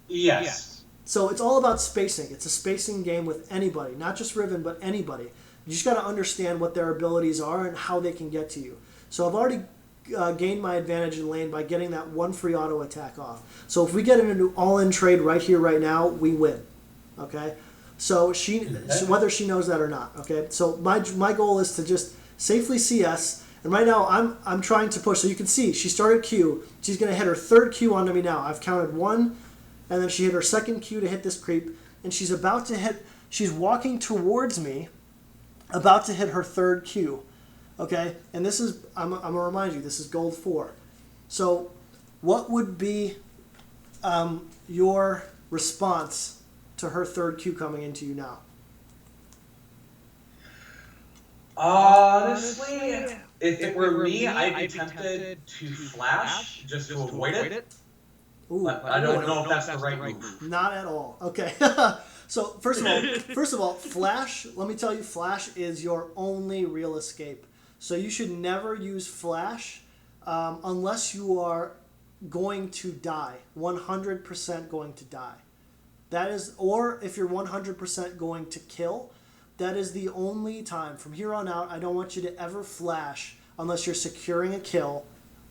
Yes. So it's all about spacing. It's a spacing game with anybody, not just Riven, but anybody. You just got to understand what their abilities are and how they can get to you. So I've already gained my advantage in lane by getting that 1 free auto attack off. So if we get into all-in trade right here, right now, we win. Okay? So whether she knows that or not. Okay? So my goal is to just safely CS. And right now I'm trying to push. So you can see she started Q. She's going to hit her 3rd Q onto me now. I've counted 1, and then she hit her 2nd Q to hit this creep. And she's about to hit. She's walking towards me, about to hit her 3rd Q. Okay? And this is, I'm going to remind you, this is gold 4. So what would be your response to her 3rd Q coming into you now? Honestly, if it were me, I'd be tempted to flash just to avoid it. Ooh, I don't know if that's the right move. Not at all. Okay. So first of all, flash. Let me tell you, flash is your only real escape. So you should never use flash unless you are going to die, 100% going to die. That is, or if you're 100% going to kill, that is the only time. From here on out, I don't want you to ever flash unless you're securing a kill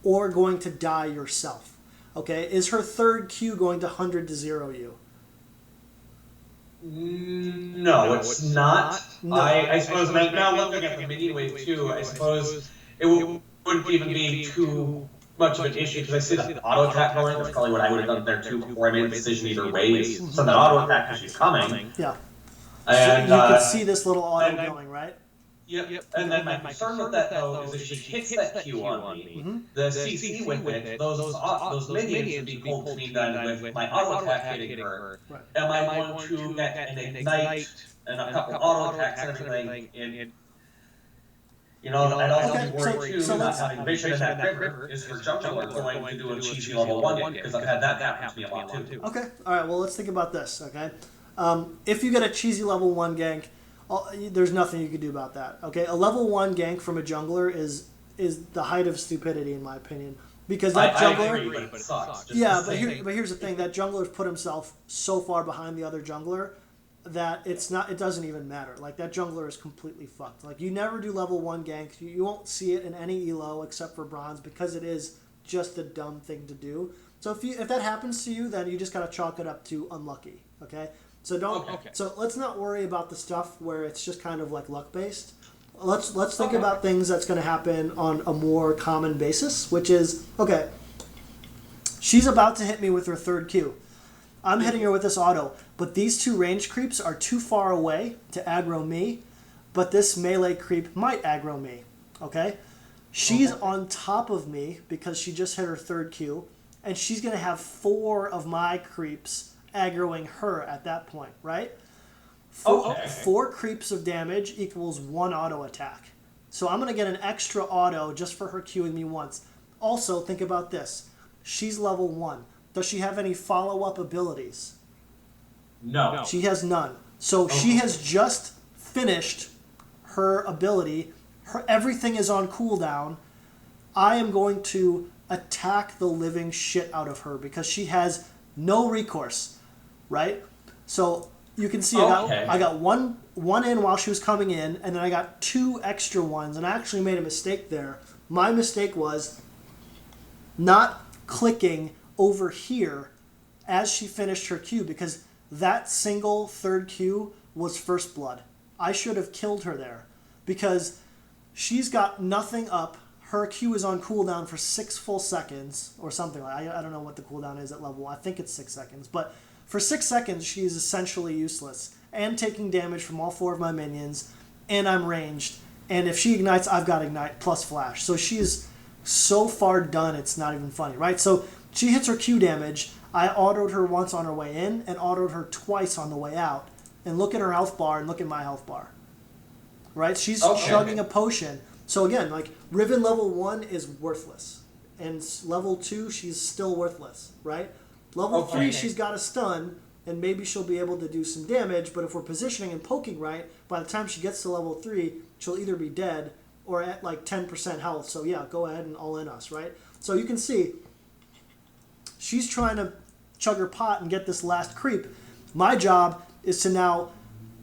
or going to die yourself. Okay? Is her 3rd Q going to 100 to 0 you? No, it's not. No. I suppose now looking at the mini wave too, I suppose it wouldn't even be too much of an issue because I see the auto attack going. That's probably what I would have done there too before I made a decision either way. So that auto attack because she's coming. Yeah. And so you can see this little auto going, right? Yep. And then my concern with that though is if she hits that Q on me, the CC with it, those minions would be pulled between then with my auto attack hitting her. Right. Am I going to get an ignite and a couple auto attacks and everything? And I'd also be worried too, not having vision in that river, is her jungler going to do a cheesy level 1 because I've had that happen to me a lot too. Okay. All right. Well, let's think about this. Okay. If you get a cheesy level 1 gank, there's nothing you can do about that. Okay, a level 1 gank from a jungler is the height of stupidity in my opinion, because that jungler. I agree, but it sucks. But here's the thing: that jungler's put himself so far behind the other jungler that it doesn't even matter. Like that jungler is completely fucked. Like you never do level 1 ganks. You won't see it in any elo except for bronze because it is just a dumb thing to do. So if that happens to you, then you just gotta chalk it up to unlucky. Okay. So don't. Okay. So let's not worry about the stuff where it's just kind of like luck based. Let's think about things that's going to happen on a more common basis, which is okay. She's about to hit me with her third Q. I'm hitting her with this auto, but these two range creeps are too far away to aggro me, but this melee creep might aggro me. Okay. She's on top of me because she just hit her third Q, and she's going to have 4 of my creeps aggroing her at that point, right? 4 creeps of damage equals 1 auto attack. So I'm going to get an extra auto just for her queuing me once. Also, think about this. She's level 1. Does she have any follow-up abilities? No. She has none. So she has just finished her ability. Everything is on cooldown. I am going to attack the living shit out of her because she has no recourse. Right? So you can see I got one in while she was coming in, and then I got 2 extra ones, and I actually made a mistake there. My mistake was not clicking over here as she finished her Q, because that single third Q was first blood. I should have killed her there because she's got nothing up. Her Q is on cooldown for 6 full seconds or something. I don't know what the cooldown is at level. I think it's 6 seconds, but for 6 seconds, she is essentially useless and taking damage from all 4 of my minions, and I'm ranged. And if she ignites, I've got Ignite plus Flash. So she is so far done, it's not even funny, right? So she hits her Q damage. I autoed her once on her way in and autoed her twice on the way out. And look at her health bar and look at my health bar, right? She's chugging a potion. So again, like, Riven level 1 is worthless. And level 2, she's still worthless, right? Level 3, she's got a stun, and maybe she'll be able to do some damage, but if we're positioning and poking right, by the time she gets to level 3, she'll either be dead or at like 10% health. So yeah, go ahead and all in us, right? So you can see, she's trying to chug her pot and get this last creep. My job is to now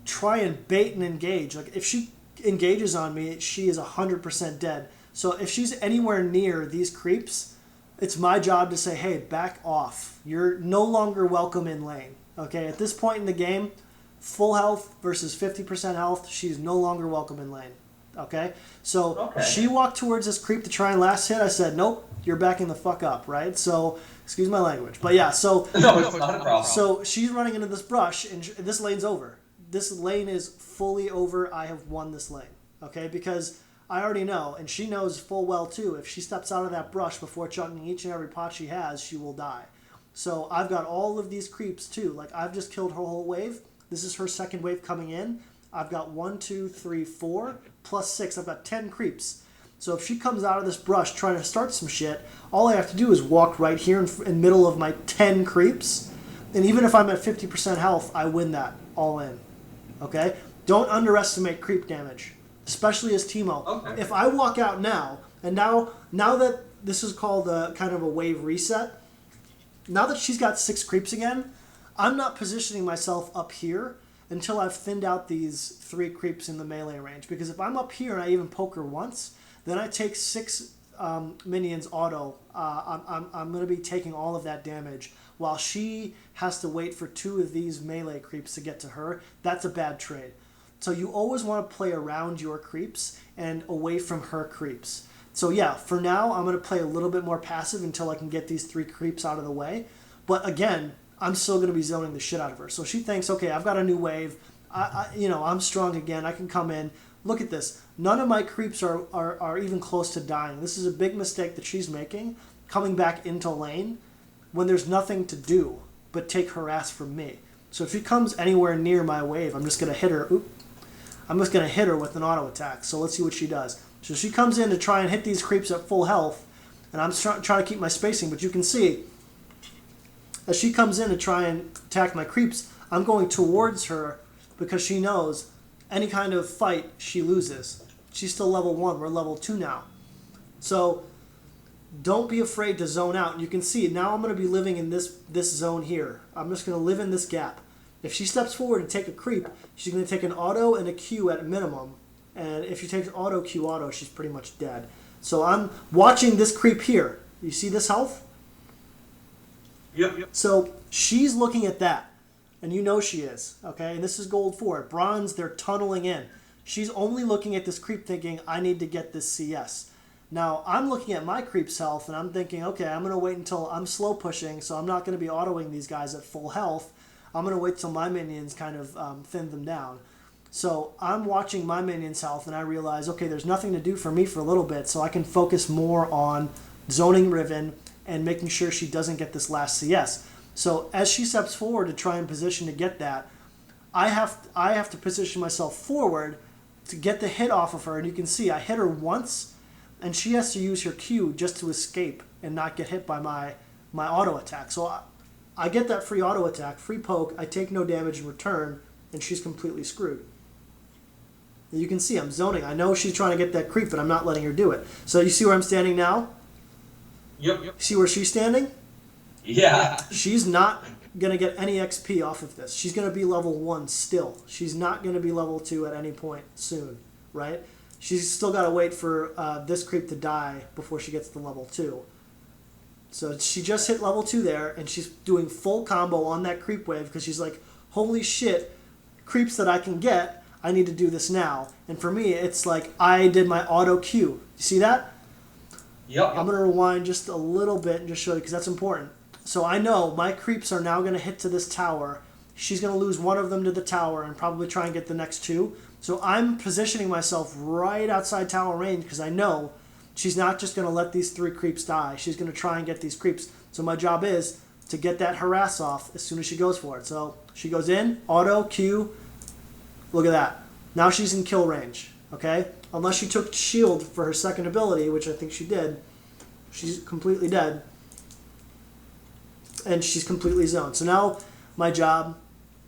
try and bait and engage. Like, if she engages on me, she is 100% dead. So if she's anywhere near these creeps, it's my job to say, hey, back off. You're no longer welcome in lane. Okay, at this point in the game, full health versus 50% health, she's no longer welcome in lane. Okay, so she walked towards this creep to try and last hit. I said, nope, you're backing the fuck up, right? So, excuse my language. But yeah, so no, it's not a problem. So she's running into this brush, and this lane's over. This lane is fully over. I have won this lane, okay, because I already know, and she knows full well too, if she steps out of that brush before chugging each and every pot she has, she will die. So I've got all of these creeps too. Like, I've just killed her whole wave. This is her second wave coming in. I've got 1, 2, 3, 4, plus 6. I've got 10 creeps. So if she comes out of this brush trying to start some shit, all I have to do is walk right here in middle of my 10 creeps. And even if I'm at 50% health, I win that all in. Okay? Don't underestimate creep damage, especially as Teemo. Okay. If I walk out now, and now that this is called kind of a wave reset, now that she's got 6 creeps again, I'm not positioning myself up here until I've thinned out these 3 creeps in the melee range. Because if I'm up here and I even poke her once, then I take 6 minions auto. I'm going to be taking all of that damage while she has to wait for 2 of these melee creeps to get to her. That's a bad trade. So you always want to play around your creeps and away from her creeps. So yeah, for now, I'm going to play a little bit more passive until I can get these 3 creeps out of the way. But again, I'm still going to be zoning the shit out of her. So she thinks, okay, I've got a new wave. I'm strong again. I can come in. Look at this. None of my creeps are even close to dying. This is a big mistake that she's making, coming back into lane when there's nothing to do but take her ass from me. So if she comes anywhere near my wave, I'm just going to hit her. I'm just going to hit her with an auto attack. So let's see what she does. So she comes in to try and hit these creeps at full health, and I'm trying to keep my spacing. But you can see, as she comes in to try and attack my creeps, I'm going towards her because she knows any kind of fight she loses. She's still level 1. We're level 2 now. So don't be afraid to zone out. You can see now I'm going to be living in this zone here. I'm just going to live in this gap. If she steps forward and take a creep, she's going to take an auto and a Q at minimum. And if she takes auto, Q, auto, she's pretty much dead. So I'm watching this creep here. You see this health? Yep. So she's looking at that, and you know she is, okay? And this is gold 4. Bronze, they're tunneling in. She's only looking at this creep thinking, I need to get this CS. Now, I'm looking at my creep's health, and I'm thinking, okay, I'm going to wait until I'm slow pushing, so I'm not going to be autoing these guys at full health. I'm going to wait till my minions kind of thin them down. So I'm watching my minions' health, and I realize, okay, there's nothing to do for me for a little bit, so I can focus more on zoning Riven and making sure she doesn't get this last CS. So as she steps forward to try and position to get that, I have to position myself forward to get the hit off of her, and you can see I hit her once, and she has to use her Q just to escape and not get hit by my auto attack. So I get that free auto attack, free poke, I take no damage in return, and she's completely screwed. You can see I'm zoning. I know she's trying to get that creep, but I'm not letting her do it. So you see where I'm standing now? Yep. See where she's standing? Yeah. She's not going to get any XP off of this. She's going to be level 1 still. She's not going to be level 2 at any point soon, right? She's still got to wait for this creep to die before she gets to level 2. So she just hit level 2 there, and she's doing full combo on that creep wave because she's like, holy shit, creeps that I can get, I need to do this now. And for me, it's like I did my auto Q. You see that? Yep. I'm going to rewind just a little bit and just show you because that's important. So I know my creeps are now going to hit to this tower. She's going to lose one of them to the tower and probably try and get the next 2. So I'm positioning myself right outside tower range because I know she's not just going to let these 3 creeps die. She's going to try and get these creeps. So my job is to get that harass off as soon as she goes for it. So she goes in, auto, Q. Look at that. Now she's in kill range, okay? Unless she took shield for her second ability, which I think she did. She's completely dead. And she's completely zoned. So now my job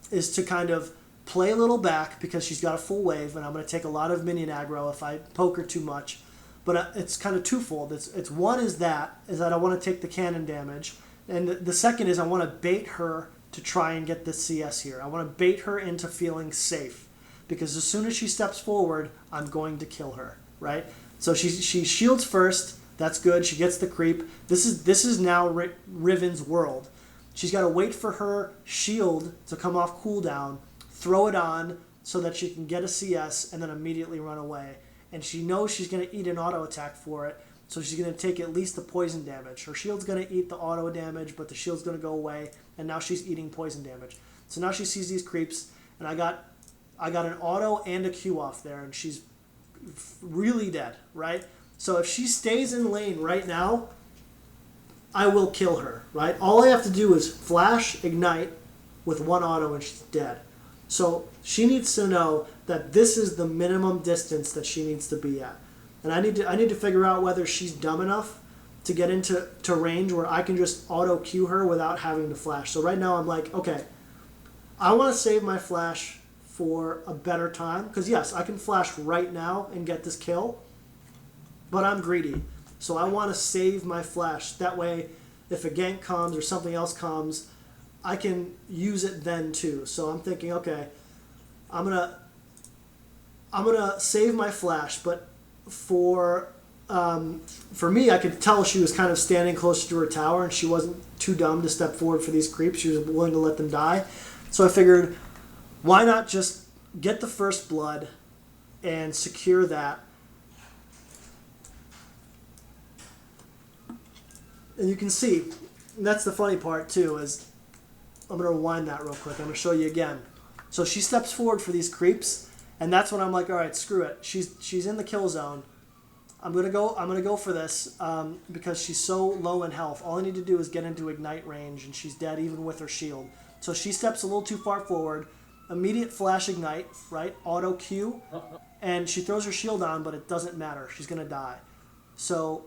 is to kind of play a little back because she's got a full wave, and I'm going to take a lot of minion aggro if I poke her too much. But it's kind of twofold. It's one is that I want to take the cannon damage, and the second is I want to bait her to try and get the CS here. I want to bait her into feeling safe because as soon as she steps forward, I'm going to kill her, right? So she shields first. That's good. She gets the creep. This is now Riven's world. She's got to wait for her shield to come off cooldown, throw it on so that she can get a CS, and then immediately run away. And she knows she's going to eat an auto attack for it, so she's going to take at least the poison damage. Her shield's going to eat the auto damage, but the shield's going to go away, and now she's eating poison damage. So now she sees these creeps, and I got an auto and a Q off there, and she's really dead, right? So if she stays in lane right now, I will kill her, right? All I have to do is flash, ignite with 1 auto, and she's dead. So she needs to know that this is the minimum distance that she needs to be at. And I need to figure out whether she's dumb enough to get into range where I can just auto Q her without having to flash. So right now I'm like, okay, I want to save my flash for a better time. Because yes, I can flash right now and get this kill, but I'm greedy. So I want to save my flash. That way, if a gank comes or something else comes, I can use it then too. So I'm thinking, okay, I'm gonna save my flash, but for me, I could tell she was kind of standing closer to her tower, and she wasn't too dumb to step forward for these creeps. She was willing to let them die. So I figured, why not just get the first blood and secure that? And you can see, and that's the funny part too, is I'm going to rewind that real quick. I'm going to show you again. So she steps forward for these creeps, and that's when I'm like, all right, screw it. She's in the kill zone. I'm gonna go for this because she's so low in health. All I need to do is get into ignite range, and she's dead even with her shield. So she steps a little too far forward. Immediate flash ignite, right? Auto Q, and she throws her shield on, but it doesn't matter. She's gonna die. So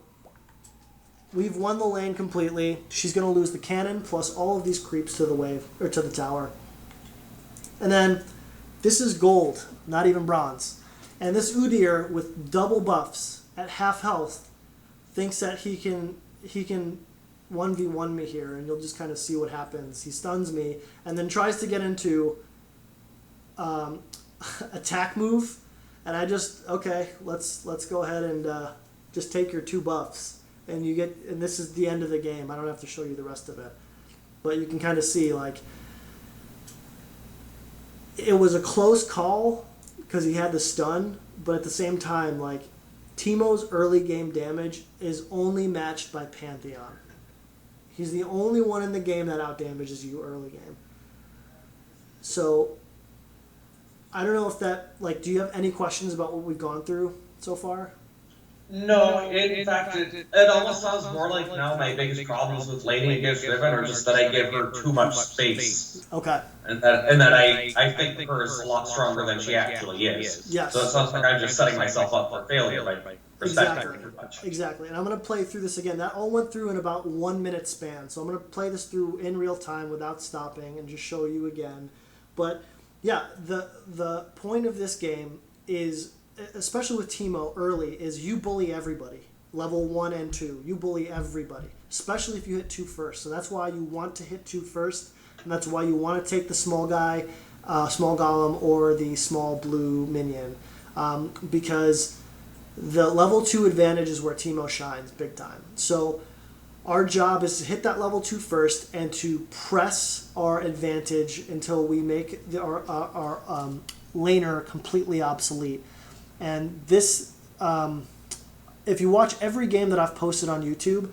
we've won the lane completely. She's gonna lose the cannon plus all of these creeps to the wave or to the tower. And then this is gold, not even bronze. And this Udyr with double buffs at half health thinks that he can 1v1 me here, and you'll just kind of see what happens. He stuns me and then tries to get into attack move, and I just, okay, let's go ahead and just take your 2 buffs. and this is the end of the game. I don't have to show you the rest of it, but you can kind of see like it was a close call because he had the stun, but at the same time, like Teemo's early game damage is only matched by Pantheon. He's the only one in the game that outdamages you early game. So I don't know if that, like, do you have any questions about what we've gone through so far? No, in fact, it almost sounds more like now my biggest problems with laning against Riven are just that I give her too much space. Okay. And that I think her is a lot stronger than she actually is. Yes. So it sounds like I'm just setting myself up for failure by respecting her too much. Exactly. And I'm going to play through this again. That all went through in about 1 minute span. So I'm going to play this through in real time without stopping and just show you again. But yeah, the point of this game is, especially with Teemo early, is you bully everybody. Level 1 and 2. You bully everybody. Especially if you hit 2 first. So that's why you want to hit 2 first. And that's why you want to take the small guy, small golem, or the small blue minion. Because the level 2 advantage is where Teemo shines big time. So our job is to hit that level 2 first and to press our advantage until we make our laner completely obsolete. And this, if you watch every game that I've posted on YouTube,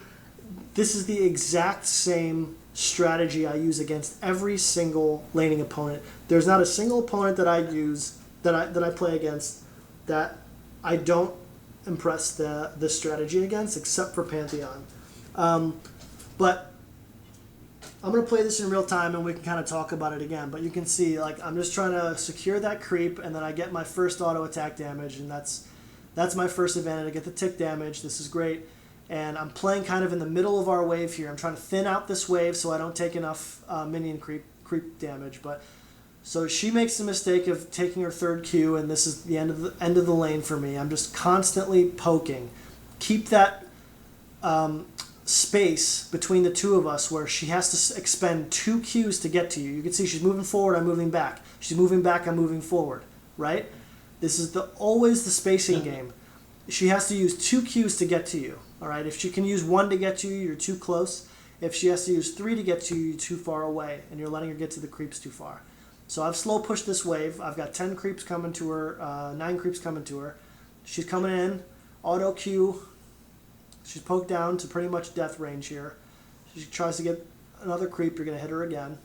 this is the exact same strategy I use against every single laning opponent. There's not a single opponent that I use, that I play against, that I don't impress the strategy against, except for Pantheon. But I'm going to play this in real time and we can kind of talk about it again. But you can see, like, I'm just trying to secure that creep, and then I get my first auto attack damage, and that's my first advantage. I get the tick damage. This is great. And I'm playing kind of in the middle of our wave here. I'm trying to thin out this wave so I don't take enough minion creep damage. But so she makes the mistake of taking her third Q, and this is the end of the lane for me. I'm just constantly poking. Keep that space between the two of us where she has to expend 2 Qs to get to you. You can see she's moving forward, I'm moving back. She's moving back, I'm moving forward. Right? This is always the spacing game. She has to use 2 Qs to get to you. All right? If she can use 1 to get to you, you're too close. If she has to use 3 to get to you, you're too far away, and you're letting her get to the creeps too far. So I've slow pushed this wave. I've got 10 creeps coming to her, 9 creeps coming to her. She's coming in, auto Q. She's poked down to pretty much death range here. She tries to get another creep, you're going to hit her again.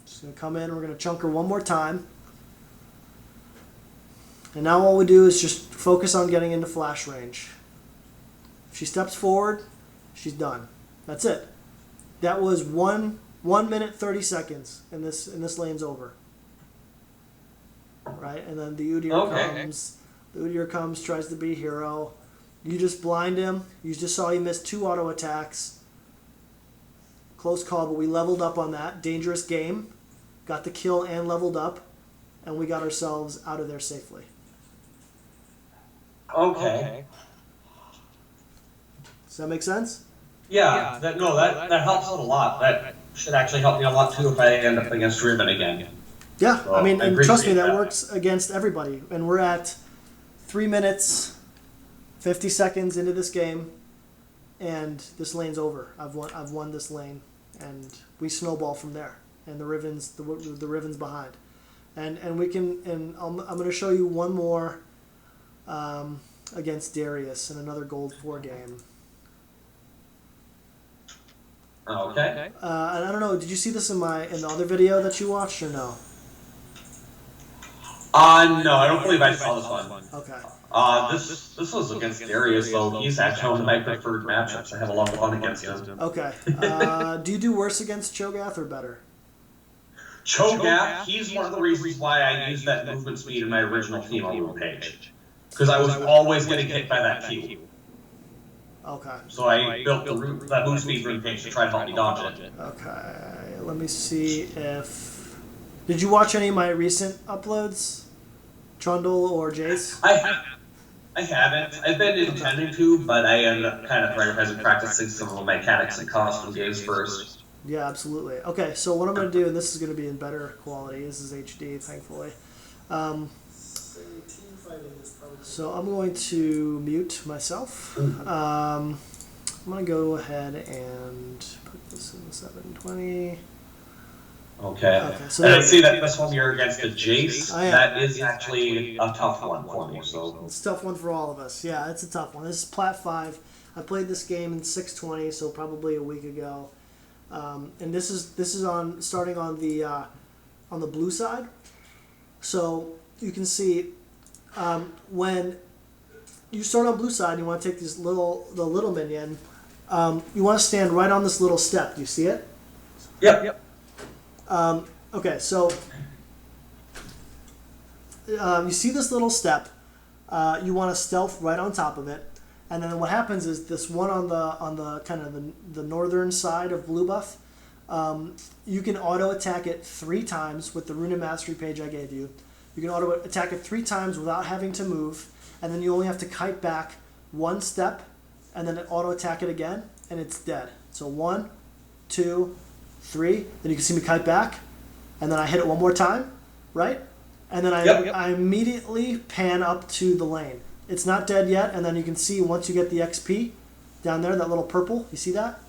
She's going to come in, we're going to chunk her one more time. And now all we do is just focus on getting into flash range. If she steps forward, she's done. That's it. That was 1 minute 30 seconds, and this lane's over. Right? And then the Udyr comes. The Udyr comes, tries to be hero. You just blind him. You just saw he missed 2 auto attacks. Close call, but we leveled up on that. Dangerous game. Got the kill and leveled up. And we got ourselves out of there safely. Okay. Does that make sense? Yeah, that helps out a lot. That should actually help me a lot too if I end up against Riven again. Yeah, So I mean, and trust me, that that works against everybody. And we're at 3 minutes, 50 seconds into this game, and this lane's over. I've won this lane, and we snowball from there. And the Riven's behind, and we can. And I'm going to show you one more against Darius in another Gold 4 game. Okay. And I don't know. Did you see this in the other video that you watched or no? No, I don't believe I saw this one. Okay. This was against Darius, though. He's actually one of my preferred matchups. I have a lot of fun against him. Okay. Do you do worse against Cho'Gath or better? Cho'Gath, he's one of the reasons why I used that movement speed in my original Teemo rule page. Because I was always getting hit by that Q. Okay. So I built that move speed rune page to try to help me dodge it. Okay. Let me see if... Did you watch any of my recent uploads? Trundle or Jace? I haven't. I've been intending to, but I end up kind of practicing some of the mechanics and costume games first. Yeah, absolutely. Okay, so what I'm going to do, and this is going to be in better quality. This is HD, thankfully. So I'm going to mute myself. I'm going to go ahead and put this in 720. Okay. So and I see that this one you're against the Jace. That is actually a tough one for me. So it's a tough one for all of us. Yeah, it's a tough one. This is Plat 5. I played this game in 620, so probably a week ago. And this is on starting on the blue side. So you can see when you start on blue side, you want to take the little minion. You want to stand right on this little step. Do you see it? Yep. Okay, so you see this little step. You want to stealth right on top of it, and then what happens is this one on the kind of the northern side of blue buff. You can auto attack it 3 times with the Rune of Mastery page I gave you. You can auto attack it 3 times without having to move, and then you only have to kite back 1 step, and then auto attack it again, and it's dead. So 1, 2, 3. Then you can see me kite back, and then I hit it 1 more time, right? And then I immediately pan up to the lane. It's not dead yet, and then you can see once you get the XP down there, that little purple, you see that?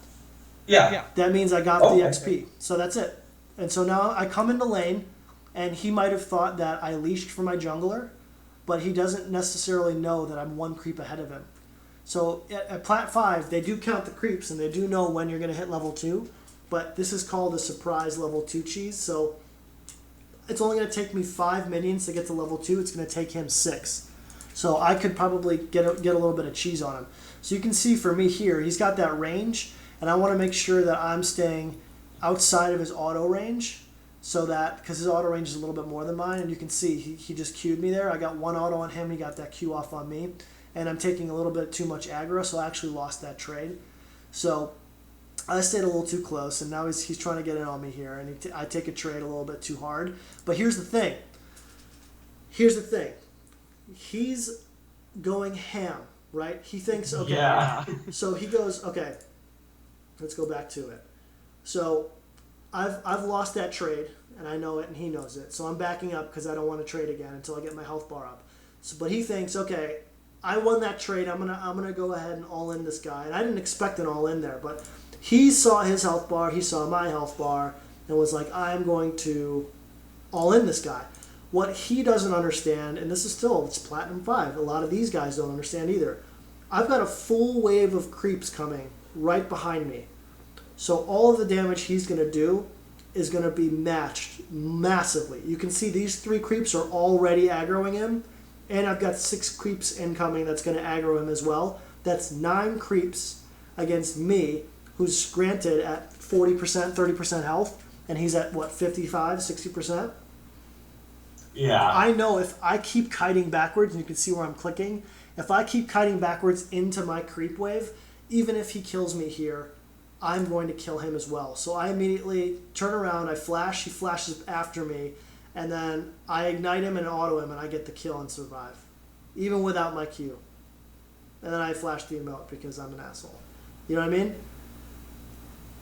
Yeah. That means I got the XP. So that's it. And so now I come into lane, and he might have thought that I leashed for my jungler, but he doesn't necessarily know that I'm 1 creep ahead of him. So at Plat 5, they do count the creeps, and they do know when you're going to hit level 2, but this is called a surprise level 2 cheese, so it's only going to take me 5 minions to get to level 2. It's going to take him 6. So I could probably get a little bit of cheese on him. So you can see for me here, he's got that range, and I want to make sure that I'm staying outside of his auto range, so that, because his auto range is a little bit more than mine, and you can see he just queued me there. I got 1 auto on him, he got that Q off on me, and I'm taking a little bit too much aggro, so I actually lost that trade. So I stayed a little too close, and now he's trying to get in on me here, and I take a trade a little bit too hard. But here's the thing. He's going ham, right? He thinks, okay. Yeah. So he goes, okay, let's go back to it. So I've lost that trade, and I know it, and he knows it. So I'm backing up because I don't want to trade again until I get my health bar up. So, but he thinks, okay, I won that trade. I'm gonna go ahead and all in this guy, and I didn't expect an all in there, but he saw his health bar, he saw my health bar, and was like, I'm going to all in this guy. What he doesn't understand, and it's Platinum 5, a lot of these guys don't understand either. I've got a full wave of creeps coming right behind me. So all of the damage he's going to do is going to be matched massively. You can see these 3 creeps are already aggroing him, and I've got 6 creeps incoming that's going to aggro him as well. That's 9 creeps against me, who's granted at 40%, 30% health, and he's at, 55, 60%? Yeah. I know if I keep kiting backwards, and you can see where I'm clicking, if I keep kiting backwards into my creep wave, even if he kills me here, I'm going to kill him as well. So I immediately turn around, I flash, he flashes after me, and then I ignite him and auto him, and I get the kill and survive, even without my Q. And then I flash the emote because I'm an asshole. You know what I mean?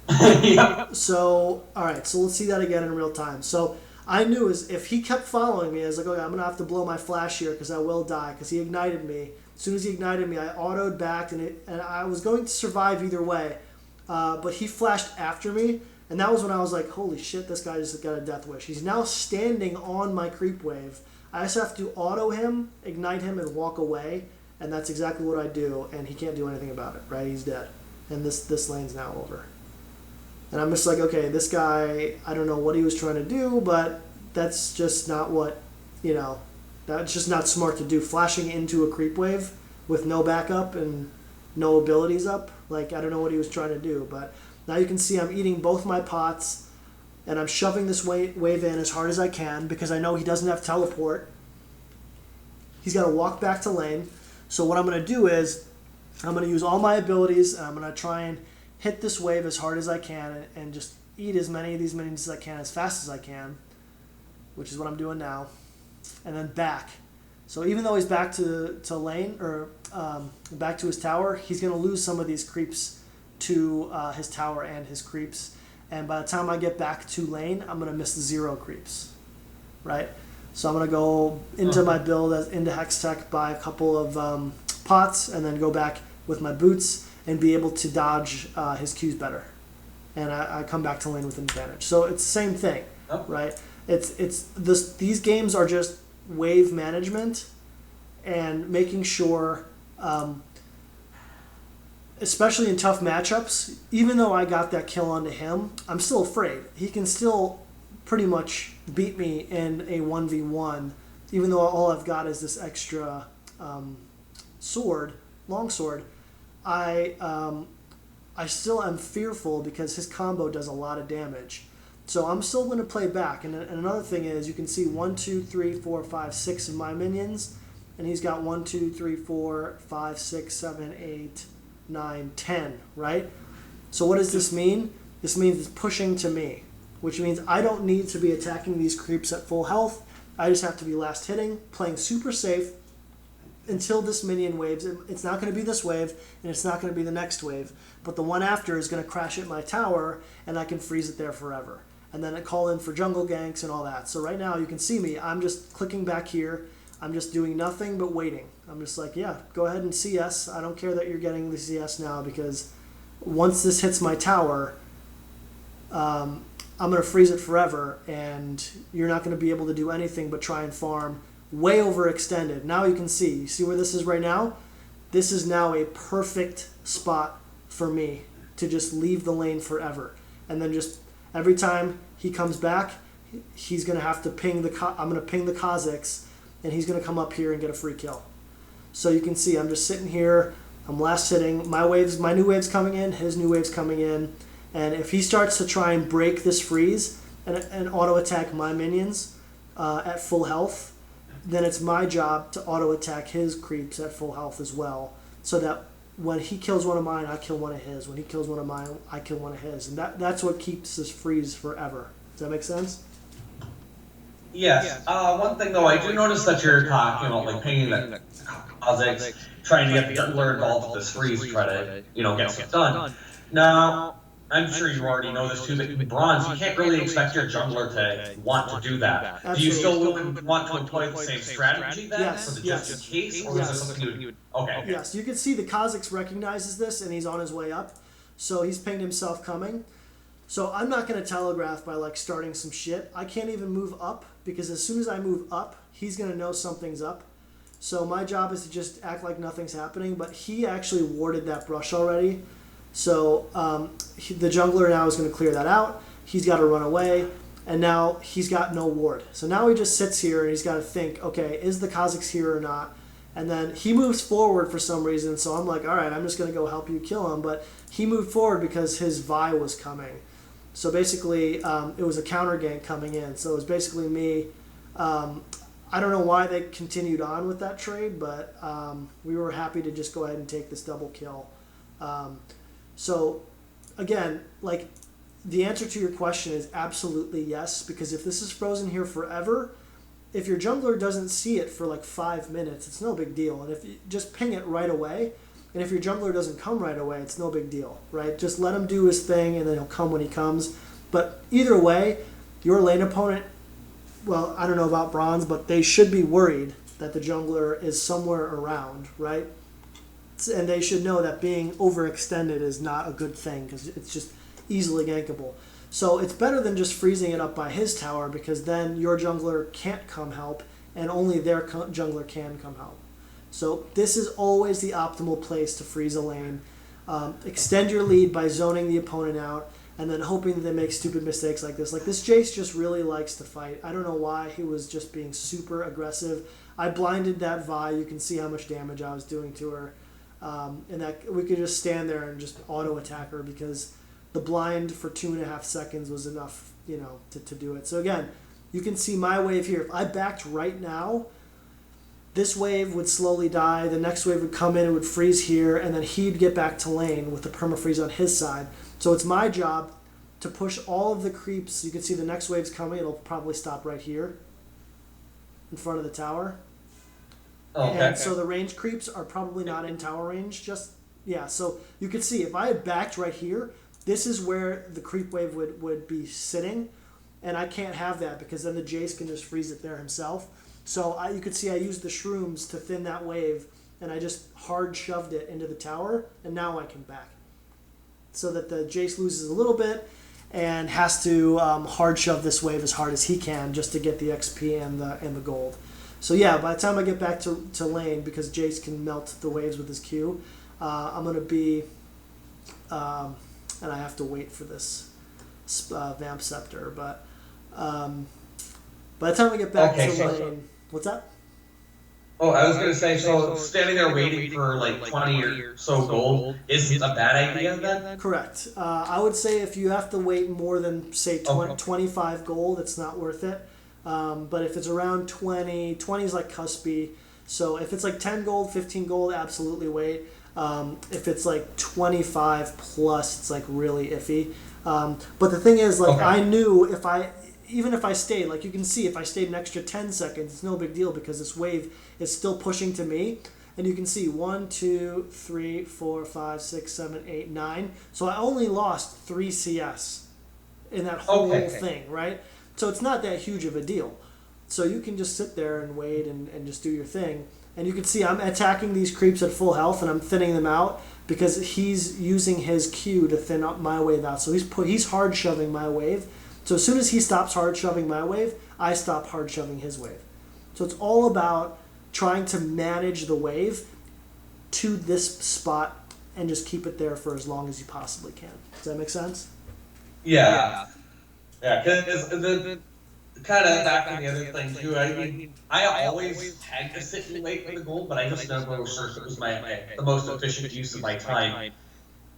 Yeah. So, alright, so let's see that again in real time. So I knew if he kept following me, I was like, okay, I'm going to have to blow my flash here because I will die, because he ignited me. As soon as he ignited me, I autoed back, and I was going to survive either way. But he flashed after me, and that was when I was like, holy shit, this guy just got a death wish. He's now standing on my creep wave. I just have to auto him, ignite him, and walk away, and that's exactly what I do, and he can't do anything about it, right? He's dead. And this lane's now over. And I'm just like, okay, this guy, I don't know what he was trying to do, but that's just not what, that's just not smart to do. Flashing into a creep wave with no backup and no abilities up, I don't know what he was trying to do. But now you can see I'm eating both my pots, and I'm shoving this wave in as hard as I can because I know he doesn't have teleport. He's got to walk back to lane. So what I'm going to do is I'm going to use all my abilities, and I'm going to try and hit this wave as hard as I can and just eat as many of these minions as I can as fast as I can, which is what I'm doing now, and then back. So even though he's back to lane, or back to his tower, he's going to lose some of these creeps to his tower and his creeps, and by the time I get back to lane, I'm going to miss 0 creeps, right? So I'm going to go into my build into Hextech, buy a couple of pots, and then go back with my boots and be able to dodge his Qs better. And I come back to lane with an advantage. So it's the same thing, right? These games are just wave management and making sure, especially in tough matchups, even though I got that kill onto him, I'm still afraid. He can still pretty much beat me in a 1v1, even though all I've got is this extra longsword. I still am fearful because his combo does a lot of damage. So I'm still going to play back. And another thing is, you can see 1, 2, 3, 4, 5, 6 of my minions, and he's got 1, 2, 3, 4, 5, 6, 7, 8, 9, 10, right? So what does this mean? This means it's pushing to me, which means I don't need to be attacking these creeps at full health. I just have to be last hitting, playing super safe until this minion waves. It's not going to be this wave, and it's not going to be the next wave, but the one after is going to crash at my tower, and I can freeze it there forever. And then I call in for jungle ganks and all that. So right now you can see me. I'm just clicking back here. I'm just doing nothing but waiting. I'm just like, yeah, go ahead and CS. I don't care that you're getting the CS now, because once this hits my tower, I'm going to freeze it forever, and you're not going to be able to do anything but try and farm way overextended. Now you can see. You see where this is right now? This is now a perfect spot for me to just leave the lane forever. And then just every time he comes back, he's going to have to ping I'm going to ping the Kazakhs, and he's going to come up here and get a free kill. So you can see I'm just sitting here. I'm last hitting. My new wave's coming in. His new wave's coming in. And if he starts to try and break this freeze and auto attack my minions at full health, then it's my job to auto attack his creeps at full health as well, so that when he kills one of mine, I kill one of his. When he kills one of mine, I kill one of his. And that's what keeps this freeze forever. Does that make sense? Yes. One thing though, I do notice that you're talking about like pinging the Kazakhs, trying to get the jungler involved with this freeze to try to, get stuff done. Now, I'm sure you already know this too, but bronze, you can't really expect your jungler to want to do that. Absolutely. Do you still want to employ the same strategy then, Yes, for the yes. just in case, or is this something you would... Okay. Yes, you can see the Kazakhs recognizes this, and he's on his way up. So he's pinged himself coming. So I'm not going to telegraph by like starting some shit. I can't even move up, because as soon as I move up, he's going to know something's up. So my job is to just act like nothing's happening, but he actually warded that brush already. So the jungler now is going to clear that out. He's got to run away, and now he's got no ward. So now he just sits here, and he's got to think, okay, is the Kazakhs here or not? And then he moves forward for some reason, so I'm like, all right, I'm just going to go help you kill him. But he moved forward because his Vi was coming. So basically, it was a counter gank coming in. So it was basically me. I don't know why they continued on with that trade, but we were happy to just go ahead and take this double kill. So again, like, the answer to your question is absolutely yes, because if this is frozen here forever, if your jungler doesn't see it for like 5 minutes, it's no big deal. And if you just ping it right away, and if your jungler doesn't come right away, it's no big deal, right? Just let him do his thing, and then he'll come when he comes. But either way, your lane opponent, well, I don't know about bronze, but they should be worried that the jungler is somewhere around, right? And they should know that being overextended is not a good thing, because it's just easily gankable. So it's better than just freezing it up by his tower, because then your jungler can't come help, and only their jungler can come help. So this is always the optimal place to freeze a lane. Extend your lead by zoning the opponent out, and then hoping that they make stupid mistakes like this. Like, this Jace just really likes to fight. I don't know why. He was just being super aggressive. I blinded that Vi. You can see how much damage I was doing to her. And that we could just stand there and just auto attack her, because the blind for 2.5 seconds was enough, to do it. So again, you can see my wave here. If I backed right now, this wave would slowly die. The next wave would come in, it would freeze here, and then he'd get back to lane with the permafreeze on his side. So it's my job to push all of the creeps. You can see the next wave's coming. It'll probably stop right here in front of the tower. Okay. And so the range creeps are probably not in tower range. So you can see if I had backed right here, this is where the creep wave would be sitting, and I can't have that because then the Jace can just freeze it there himself. So you could see I used the shrooms to thin that wave, and I just hard shoved it into the tower, and now I can back. So that the Jace loses a little bit and has to hard shove this wave as hard as he can just to get the XP and the gold. So yeah, by the time I get back to lane, because Jace can melt the waves with his Q, I'm going to be, and I have to wait for this Vamp Scepter, but by the time I get back to lane, what's that? Oh, I was going to say, so standing there waiting for like 20 or so gold isn't a bad idea then? Correct. I would say if you have to wait more than, say, 25 gold, it's not worth it. But if it's around 20 is like cuspy. So if it's like 10 gold, 15 gold, absolutely wait. If it's like 25 plus, it's like really iffy. But the thing is, like, I knew even if I stayed, like you can see, if I stayed an extra 10 seconds, it's no big deal because this wave is still pushing to me. And you can see 1, 2, 3, 4, 5, 6, 7, 8, 9. So I only lost 3 CS in that whole thing, right? So it's not that huge of a deal. So you can just sit there and wait and just do your thing. And you can see I'm attacking these creeps at full health and I'm thinning them out because he's using his Q to thin up my wave out. So he's hard shoving my wave. So as soon as he stops hard shoving my wave, I stop hard shoving his wave. So it's all about trying to manage the wave to this spot and just keep it there for as long as you possibly can. Does that make sense? Yeah. Yeah, because the kind of back to the other thing too. I mean, I always had to sit and wait for the gold, but I just never was sure if it was the most efficient use of my time.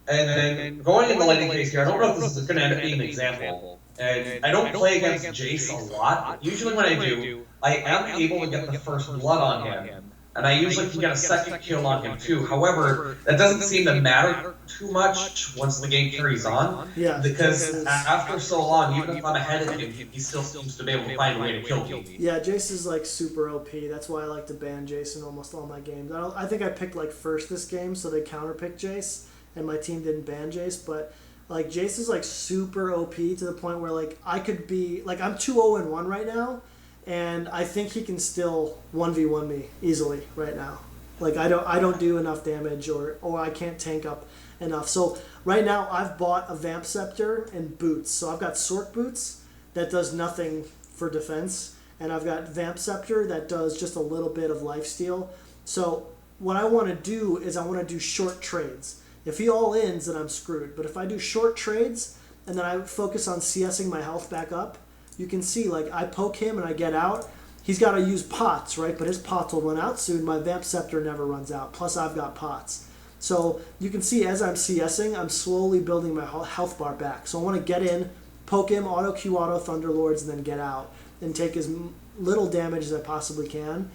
And then going in the laning phase here, I don't know if this is going to end up being an example. And I don't play against Jace a lot, but usually when I do, I am able to get the first blood on him. And I usually can get a second kill on him too. However, that doesn't seem to matter too much once the game carries on. Yeah. Because after so long, even if I'm ahead of him, he still seems to be able to find a way to kill me. Yeah, Jace is like super OP. That's why I like to ban Jace in almost all my games. I think I picked like first this game, so they counterpicked Jace, and my team didn't ban Jace. But like Jace is like super OP to the point where like I could be like I'm 2-0-1 right now. And I think he can still 1v1 me easily right now. Like I don't do enough damage or I can't tank up enough. So right now I've bought a Vamp Scepter and boots. So I've got Sork Boots that does nothing for defense. And I've got Vamp Scepter that does just a little bit of lifesteal. So what I want to do is I want to do short trades. If he all ins, then I'm screwed. But if I do short trades and then I focus on CSing my health back up, you can see, like, I poke him and I get out. He's got to use pots, right? But his pots will run out soon. My Vamp Scepter never runs out. Plus, I've got pots. So you can see as I'm CSing, I'm slowly building my health bar back. So I want to get in, poke him, auto Q, auto Thunderlords, and then get out. And take as little damage as I possibly can.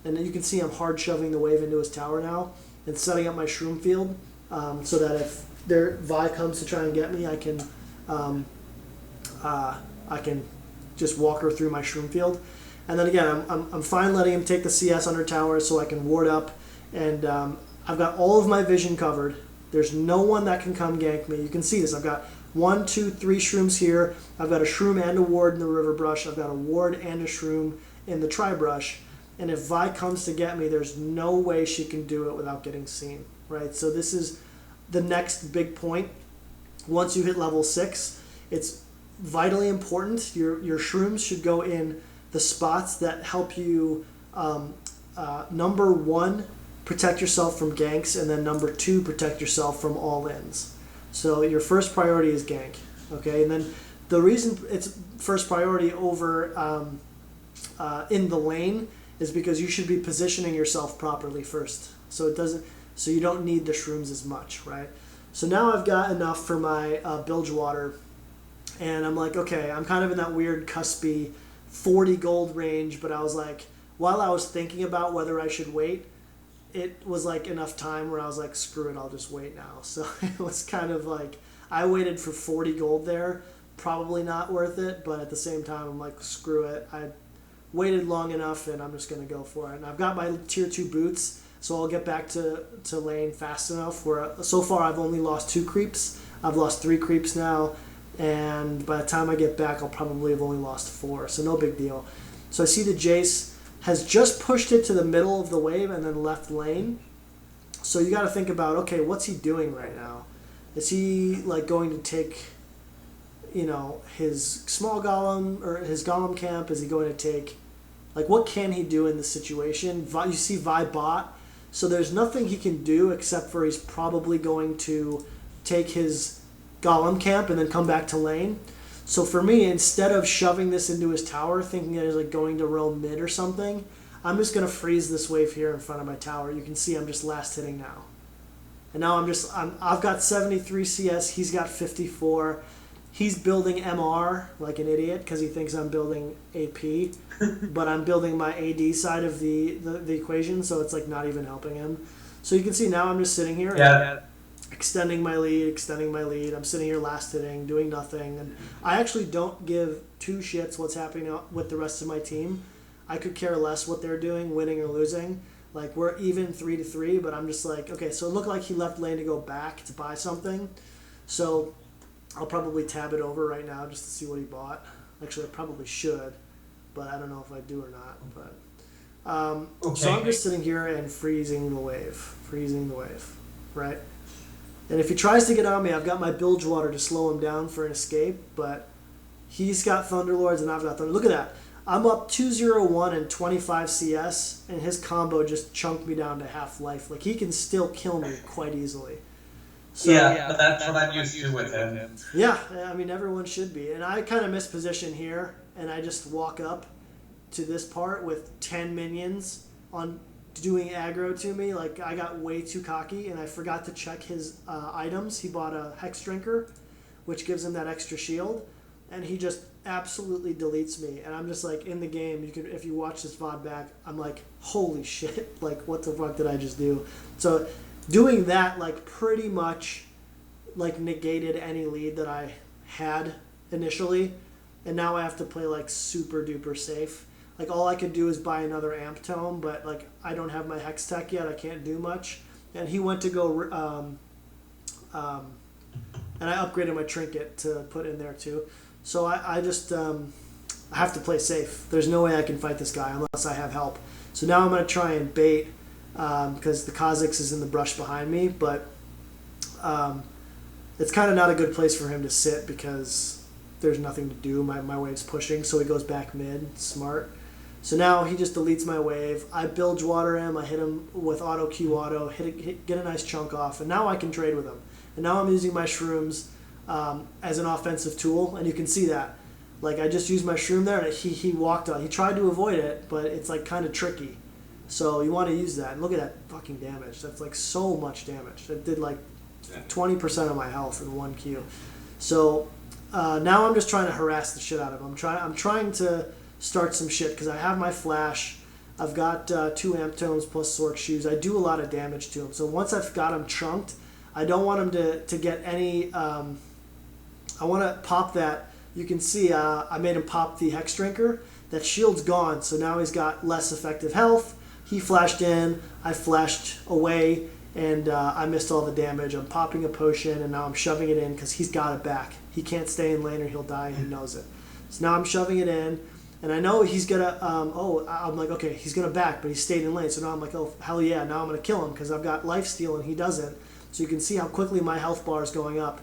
And then you can see I'm hard shoving the wave into his tower now and setting up my Shroom Field so that if their Vi comes to try and get me, I can just walk her through my Shroom Field. And then again, I'm fine letting him take the CS under tower so I can ward up. And I've got all of my vision covered. There's no one that can come gank me. You can see this. I've got 1, 2, 3 Shrooms here. I've got a Shroom and a ward in the River Brush. I've got a ward and a Shroom in the Tri-Brush. And if Vi comes to get me, there's no way she can do it without getting seen. Right? So this is the next big point. Once you hit level 6, it's vitally important. Your shrooms should go in the spots that help you number 1 protect yourself from ganks, and then number 2 protect yourself from all-ins. So your first priority is gank, okay? And then the reason it's first priority over in the lane is because you should be positioning yourself properly first. So you don't need the shrooms as much, right? So now I've got enough for my Bilgewater. And I'm like, okay, I'm kind of in that weird cuspy 40 gold range, but I was like, while I was thinking about whether I should wait, it was like enough time where I was like, screw it, I'll just wait now. So it was kind of like, I waited for 40 gold there, probably not worth it, but at the same time, I'm like, screw it. I waited long enough and I'm just going to go for it. And I've got my tier 2 boots, so I'll get back to lane fast enough where so far I've only lost 2 creeps. I've lost 3 creeps now. and by the time I get back, I'll probably have only lost 4, so no big deal. So I see the Jace has just pushed it to the middle of the wave and then left lane. So you got to think about, okay, what's he doing right now? Is he like going to take, his small golem or his golem camp? Is he going to take, like, what can he do in this situation? You see Vi bot, so there's nothing he can do except for he's probably going to take his golem camp and then come back to lane. So for me, instead of shoving this into his tower, thinking that he's like going to roam mid or something, I'm just going to freeze this wave here in front of my tower. You can see I'm just last hitting now. And now I've got 73 CS, he's got 54. He's building MR like an idiot because he thinks I'm building AP, but I'm building my AD side of the equation, so it's like not even helping him. So you can see now I'm just sitting here. Yeah. Extending my lead. I'm sitting here last hitting, doing nothing. And I actually don't give 2 shits what's happening with the rest of my team. I could care less what they're doing, winning or losing. Like, we're even 3-3, but I'm just like, okay, so it looked like he left lane to go back to buy something. So I'll probably tab it over right now just to see what he bought. Actually, I probably should, but I don't know if I do or not. But okay. So I'm just sitting here and freezing the wave, right? And if he tries to get on me, I've got my Bilgewater to slow him down for an escape, but he's got Thunderlords and I've got Thunder. Look at that. I'm up 2-0-1 and 25 CS, and his combo just chunked me down to half life. Like, he can still kill me quite easily. So, yeah, but that's what I'm used to with him. Yeah, I mean, everyone should be. And I kind of miss position here, and I just walk up to this part with 10 minions on doing aggro to me. Like, I got way too cocky, and I forgot to check his items. He bought a Hex Drinker, which gives him that extra shield, and he just absolutely deletes me. And I'm just like, in the game, if you watch this VOD back, I'm like, holy shit, like, what the fuck did I just do? So doing that, like, pretty much like negated any lead that I had initially, and now I have to play like super duper safe. Like, all I could do is buy another amp tome, but like, I don't have my hex tech yet. I can't do much. And he went to go and I upgraded my trinket to put in there too. So I just I have to play safe. There's no way I can fight this guy unless I have help. So now I'm going to try and bait because the Kha'Zix is in the brush behind me, but it's kind of not a good place for him to sit because there's nothing to do. My wave's pushing, so he goes back mid. Smart. So now he just deletes my wave. I Bilgewater him. I hit him with auto Q auto, get a nice chunk off, and now I can trade with him. And now I'm using my shrooms as an offensive tool, and you can see that. Like, I just used my shroom there, and he walked on. He tried to avoid it, but it's like kind of tricky. So you want to use that. And look at that fucking damage. That's like so much damage. It did like 20% of my health in 1 Q. So now I'm just trying to harass the shit out of him. I'm trying to start some shit because I have my flash. I've got 2 amp tomes plus Sork shoes. I do a lot of damage to him. So once I've got him chunked, I don't want him to get any. I want to pop that. You can see I made him pop the Hex Drinker. That shield's gone, so now he's got less effective health. He flashed in, I flashed away, and I missed all the damage. I'm popping a potion, and now I'm shoving it in because he's got it back. He can't stay in lane or he'll die, and he knows it. So now I'm shoving it in, and I know he's going to, I'm like, okay, he's going to back, but he stayed in lane. So now I'm like, oh, hell yeah, now I'm going to kill him because I've got lifesteal and he doesn't. So you can see how quickly my health bar is going up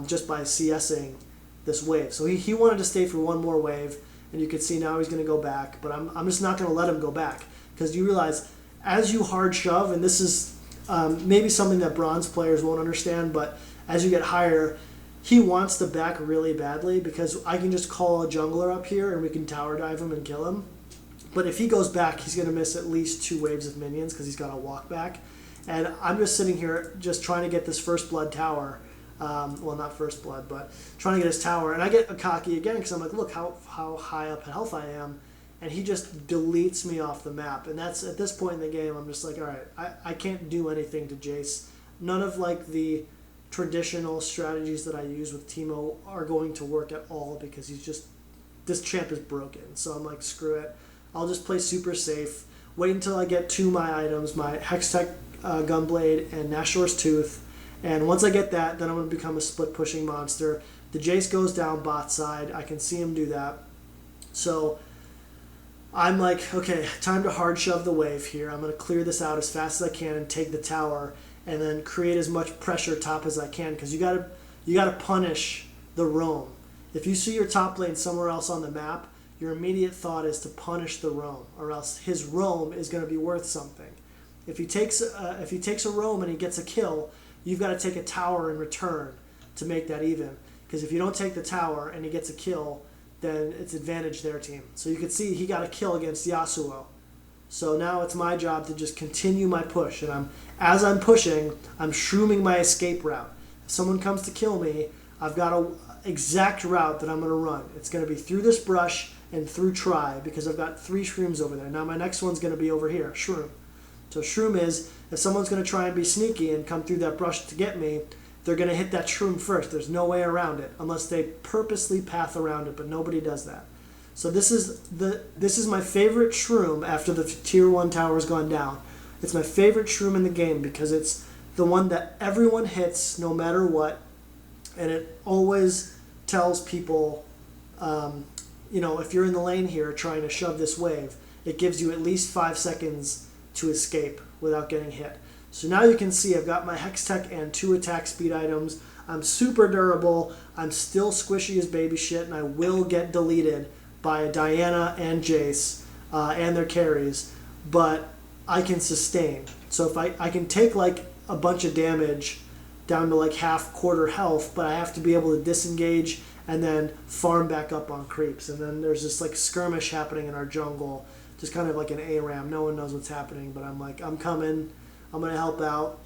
just by CSing this wave. So he wanted to stay for one more wave, and you can see now he's going to go back, but I'm just not going to let him go back because you realize as you hard shove, and this is maybe something that bronze players won't understand, but as you get higher, he wants to back really badly because I can just call a jungler up here and we can tower dive him and kill him. But if he goes back, he's going to miss at least 2 waves of minions because he's got to walk back. And I'm just sitting here just trying to get this first blood tower. Well, not first blood, but trying to get his tower. And I get a cocky again because I'm like, look how high up in health I am. And he just deletes me off the map. And that's at this point in the game, I'm just like, all right, I can't do anything to Jace. None of like the traditional strategies that I use with Teemo are going to work at all because this champ is broken. So I'm like, screw it. I'll just play super safe. Wait until I get to my items, my Hextech Gunblade and Nashor's Tooth. And once I get that, then I'm going to become a split pushing monster. The Jace goes down bot side. I can see him do that. So I'm like, okay, time to hard shove the wave here. I'm going to clear this out as fast as I can and take the tower and then create as much pressure top as I can, because you gotta punish the roam. If you see your top lane somewhere else on the map, your immediate thought is to punish the roam, or else his roam is going to be worth something. If he takes a roam and he gets a kill, you've got to take a tower in return to make that even. Because if you don't take the tower and he gets a kill, then it's advantage their team. So you can see he got a kill against Yasuo. So now it's my job to just continue my push. And as I'm pushing, I'm shrooming my escape route. If someone comes to kill me, I've got an exact route that I'm going to run. It's going to be through this brush and through Try, because I've got 3 shrooms over there. Now my next one's going to be over here, shroom. So shroom is, if someone's going to try and be sneaky and come through that brush to get me, they're going to hit that shroom first. There's no way around it, unless they purposely path around it, but nobody does that. So this is my favorite shroom after the tier 1 tower's gone down. It's my favorite shroom in the game because it's the one that everyone hits no matter what, and it always tells people, if you're in the lane here trying to shove this wave, it gives you at least 5 seconds to escape without getting hit. So now you can see I've got my Hex Tech and 2 attack speed items. I'm super durable. I'm still squishy as baby shit, and I will get deleted by Diana and Jace and their carries, but I can sustain. So if I can take like a bunch of damage down to like half, quarter health, but I have to be able to disengage and then farm back up on creeps. And then there's this like skirmish happening in our jungle, just kind of like an ARAM. No one knows what's happening, but I'm like, I'm coming. I'm going to help out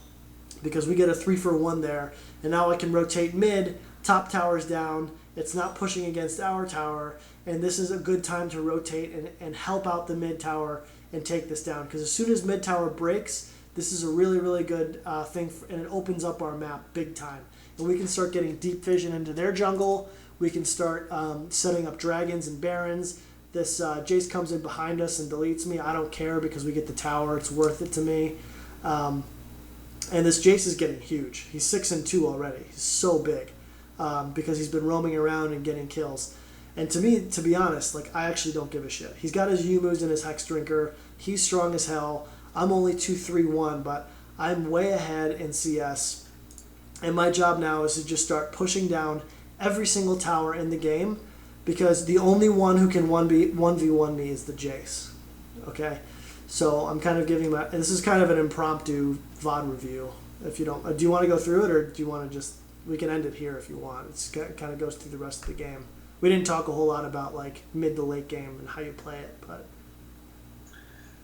because we get a 3-for-1 there. And now I can rotate mid, top tower's down. It's not pushing against our tower. And this is a good time to rotate and help out the mid tower and take this down. Because as soon as mid tower breaks, this is a really, really good thing. And it opens up our map big time. And we can start getting deep vision into their jungle. We can start setting up dragons and barons. This Jace comes in behind us and deletes me. I don't care because we get the tower. It's worth it to me. And this Jace is getting huge. He's 6-2 already. He's so big because he's been roaming around and getting kills. And to me, to be honest, like I actually don't give a shit. He's got his Yumu's and his Hex Drinker. He's strong as hell. I'm only 2-3-1, but I'm way ahead in CS. And my job now is to just start pushing down every single tower in the game, because the only one who can 1v1 me is the Jace. Okay? So I'm kind of giving this is kind of an impromptu VOD review. If you don't, do you want to go through it, or do you want to just, we can end it here if you want. It kind of goes through the rest of the game. We didn't talk a whole lot about like mid to late game and how you play it, but.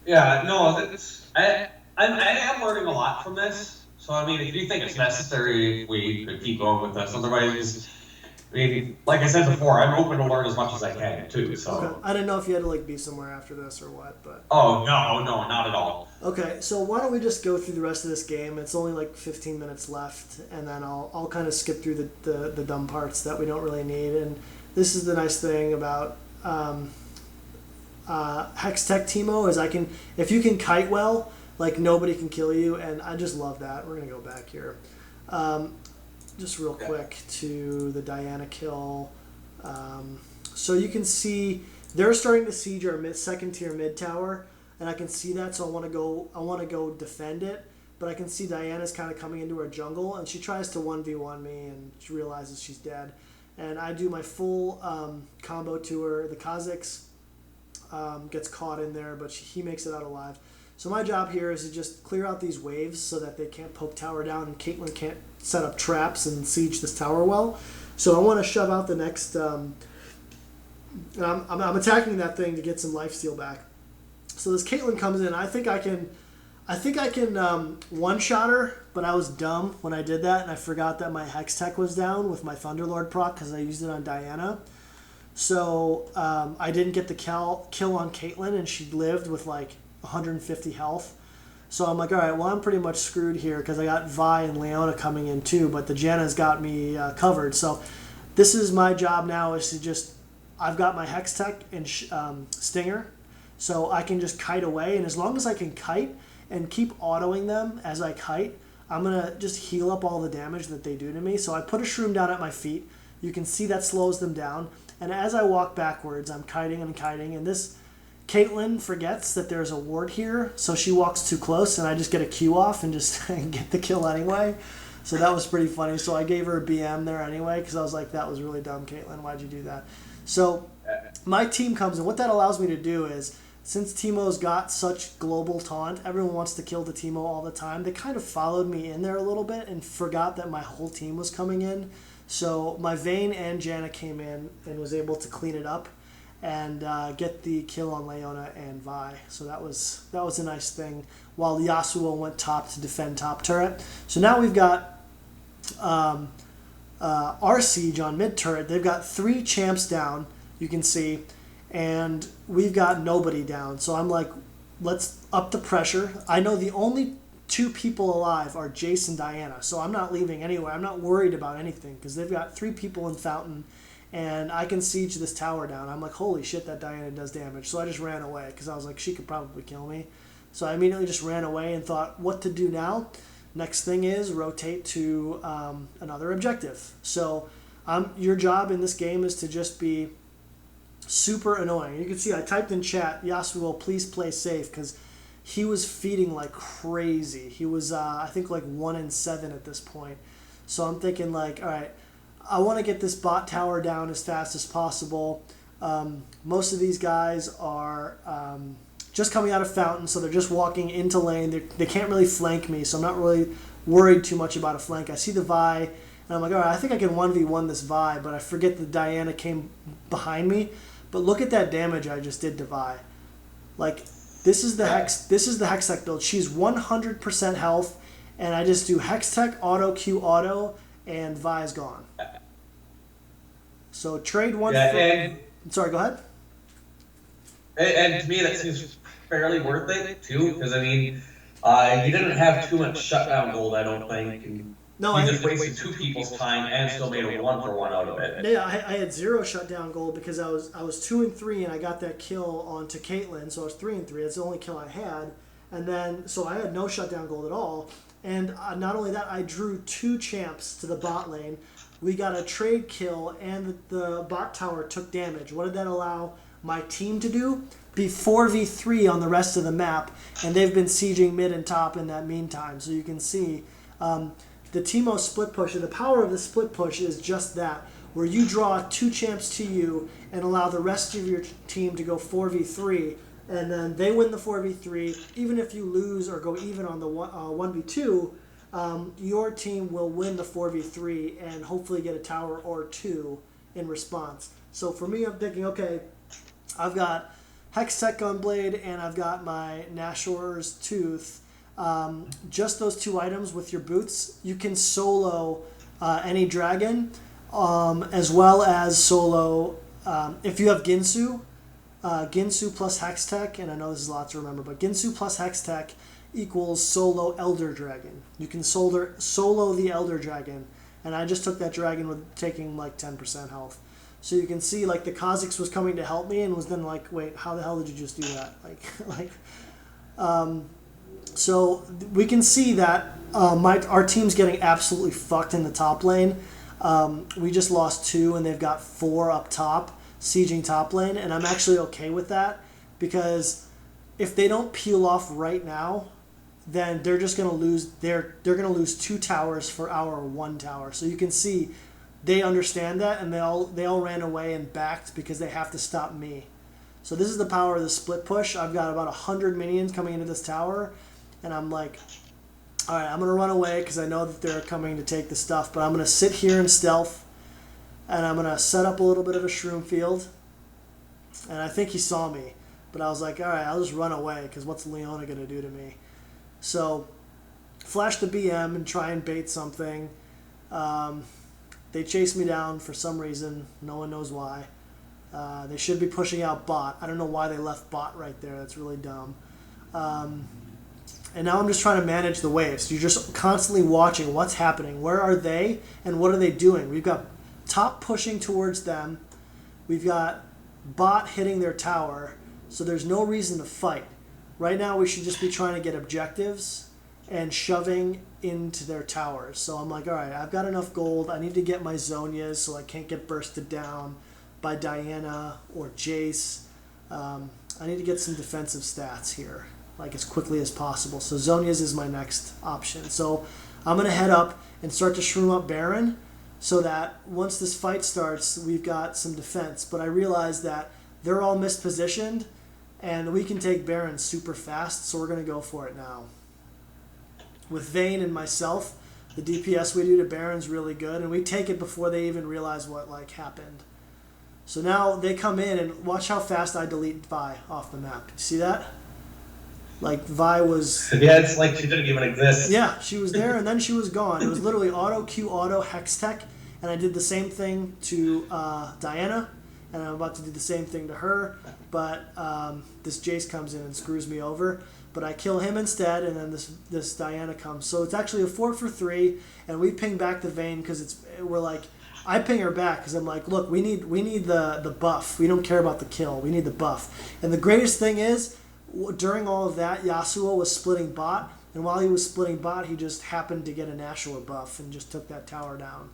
Yeah, no, I am learning a lot from this. So I mean, if you think it's necessary, we could keep going with this. Otherwise, I mean, like I said before, I'm open to learn as much as I can too. So okay. I didn't know if you had to like be somewhere after this or what, but. Oh no, not at all. Okay, so why don't we just go through the rest of this game? It's only like 15 minutes left, and then I'll kind of skip through the dumb parts that we don't really need. And this is the nice thing about Hex Tech Teemo is if you can kite well, like nobody can kill you, and I just love that. We're gonna go back here. Just real quick to the Diana kill. So you can see they're starting to siege our second tier mid tower, and I can see that. So I want to go defend it, but I can see Diana's kind of coming into our jungle, and she tries to 1v1 me, and she realizes she's dead. And I do my full combo to her. The Kha'Zix gets caught in there, but he makes it out alive. So my job here is to just clear out these waves so that they can't poke tower down and Caitlyn can't set up traps and siege this tower well. So I want to shove out the next... I'm attacking that thing to get some lifesteal back. So this Caitlyn comes in. I think I can one-shot her, but I was dumb when I did that, and I forgot that my Hex Tech was down with my Thunderlord proc because I used it on Diana. So I didn't get the kill on Caitlyn, and she lived with like 150 health. So I'm like, all right, well, I'm pretty much screwed here because I got Vi and Leona coming in too, but the Janna's got me covered. So this is my job now, is to just, I've got my Hex Tech and Stinger, so I can just kite away, and as long as I can kite and keep autoing them as I kite, I'm going to just heal up all the damage that they do to me. So I put a shroom down at my feet You can see that slows them down. And as I walk backwards, I'm kiting and kiting, and this Caitlyn forgets that there's a ward here, so she walks too close, and I just get a Q off and just get the kill anyway. So that was pretty funny. So I gave her a BM there anyway, because I was like, that was really dumb, Caitlyn. Why'd you do that? So my team comes in. What that allows me to do is, since Teemo's got such global taunt, everyone wants to kill the Teemo all the time. They kind of followed me in there a little bit and forgot that my whole team was coming in. So my Vayne and Janna came in and was able to clean it up and get the kill on Leona and Vi. So that was a nice thing, while Yasuo went top to defend top turret. So now we've got our siege on mid turret. They've got 3 champs down, you can see, and we've got nobody down. So I'm like, let's up the pressure. I know the only 2 people alive are Jace and Diana, so I'm not leaving anywhere. I'm not worried about anything because they've got 3 people in Fountain, and I can siege this tower down. I'm like, holy shit, that Diana does damage. So I just ran away because I was like, she could probably kill me. So I immediately just ran away and thought, what to do now? Next thing is rotate to another objective. So your job in this game is to just be super annoying. You can see I typed in chat, Yasuo, please play safe, because he was feeding like crazy. He was, I think, like 1-7 at this point. So I'm thinking like, all right, I want to get this bot tower down as fast as possible. Most of these guys are just coming out of Fountain, so they're just walking into lane. They can't really flank me, so I'm not really worried too much about a flank. I see the Vi, and I'm like, all right, I think I can 1v1 this Vi, but I forget that Diana came behind me. But look at that damage I just did to Vi. Like, this is the Hextech build. She's 100% health, and I just do Hextech, auto, Q auto, and Vi's gone. So trade one. Sorry, go ahead. And to me, that seems fairly worth it too, because I mean, you didn't have too much shutdown gold, I don't think. And no, you just wasted 2 people's time and still made a 1-for-1 out of it. Yeah, I had 0 shutdown gold because I was 2-3 and I got that kill onto Caitlyn, so I was 3-3. That's the only kill I had, and then so I had no shutdown gold at all. And not only that, I drew 2 champs to the bot lane. We got a trade kill, and the bot tower took damage. What did that allow my team to do? Be 4v3 on the rest of the map, and they've been sieging mid and top in that meantime. So you can see the Teemo split push, and the power of the split push is just that, where you draw 2 champs to you and allow the rest of your team to go 4v3, and then they win the 4v3. Even if you lose or go even on the 1v2, your team will win the 4v3 and hopefully get a tower or 2 in response. So for me, I'm thinking, okay, I've got Hextech Gunblade and I've got my Nashor's Tooth. Just those 2 items with your boots, you can solo any dragon, as well as solo, if you have Ginsu, Ginsu plus Hextech, and I know this is a lot to remember, but Ginsu plus Hextech equals solo Elder Dragon. You can solo the Elder Dragon, and I just took that dragon with taking like 10% health. So you can see like the Kha'Zix was coming to help me and was then like, wait, how the hell did you just do that? So we can see that our team's getting absolutely fucked in the top lane. We just lost 2 and they've got 4 up top, sieging top lane, and I'm actually okay with that, because if they don't peel off right now, then they're just going to lose. They're going to lose 2 towers for our 1 tower. So you can see they understand that, and they all ran away and backed because they have to stop me. So this is the power of the split push. I've got about 100 minions coming into this tower, and I'm like, all right, I'm going to run away because I know that they're coming to take the stuff, but I'm going to sit here in stealth, and I'm going to set up a little bit of a shroom field. And I think he saw me, but I was like, all right, I'll just run away because what's Leona going to do to me? So flash the BM and try and bait something. They chase me down for some reason. No one knows why. They should be pushing out bot. I don't know why they left bot right there. That's really dumb. And now I'm just trying to manage the waves. You're just constantly watching what's happening. Where are they and what are they doing? We've got top pushing towards them. We've got bot hitting their tower. So there's no reason to fight. Right now we should just be trying to get objectives and shoving into their towers. So I'm like, all right, I've got enough gold. I need to get my Zonias so I can't get bursted down by Diana or Jace. I need to get some defensive stats here, like as quickly as possible. So Zonias is my next option. So I'm going to head up and start to shroom up Baron so that once this fight starts, we've got some defense. But I realize that they're all mispositioned, and we can take Baron super fast, so we're going to go for it now. With Vayne and myself, the DPS we do to Baron's really good, and we take it before they even realize what happened. So now they come in, and watch how fast I delete Vi off the map. Did you see that? Vi was... Yeah, it's like she didn't even exist. Yeah, she was there, and then she was gone. It was literally auto, Q auto, hex tech, and I did the same thing to Diana, and I'm about to do the same thing to her, but this Jace comes in and screws me over. But I kill him instead, and then this Diana comes. So it's actually a 4 for 3, and we ping back the Vayne because I ping her back because I'm like, look, we need the buff. We don't care about the kill. We need the buff. And the greatest thing is, during all of that, Yasuo was splitting bot, and while he was splitting bot, he just happened to get a Nashor buff and just took that tower down.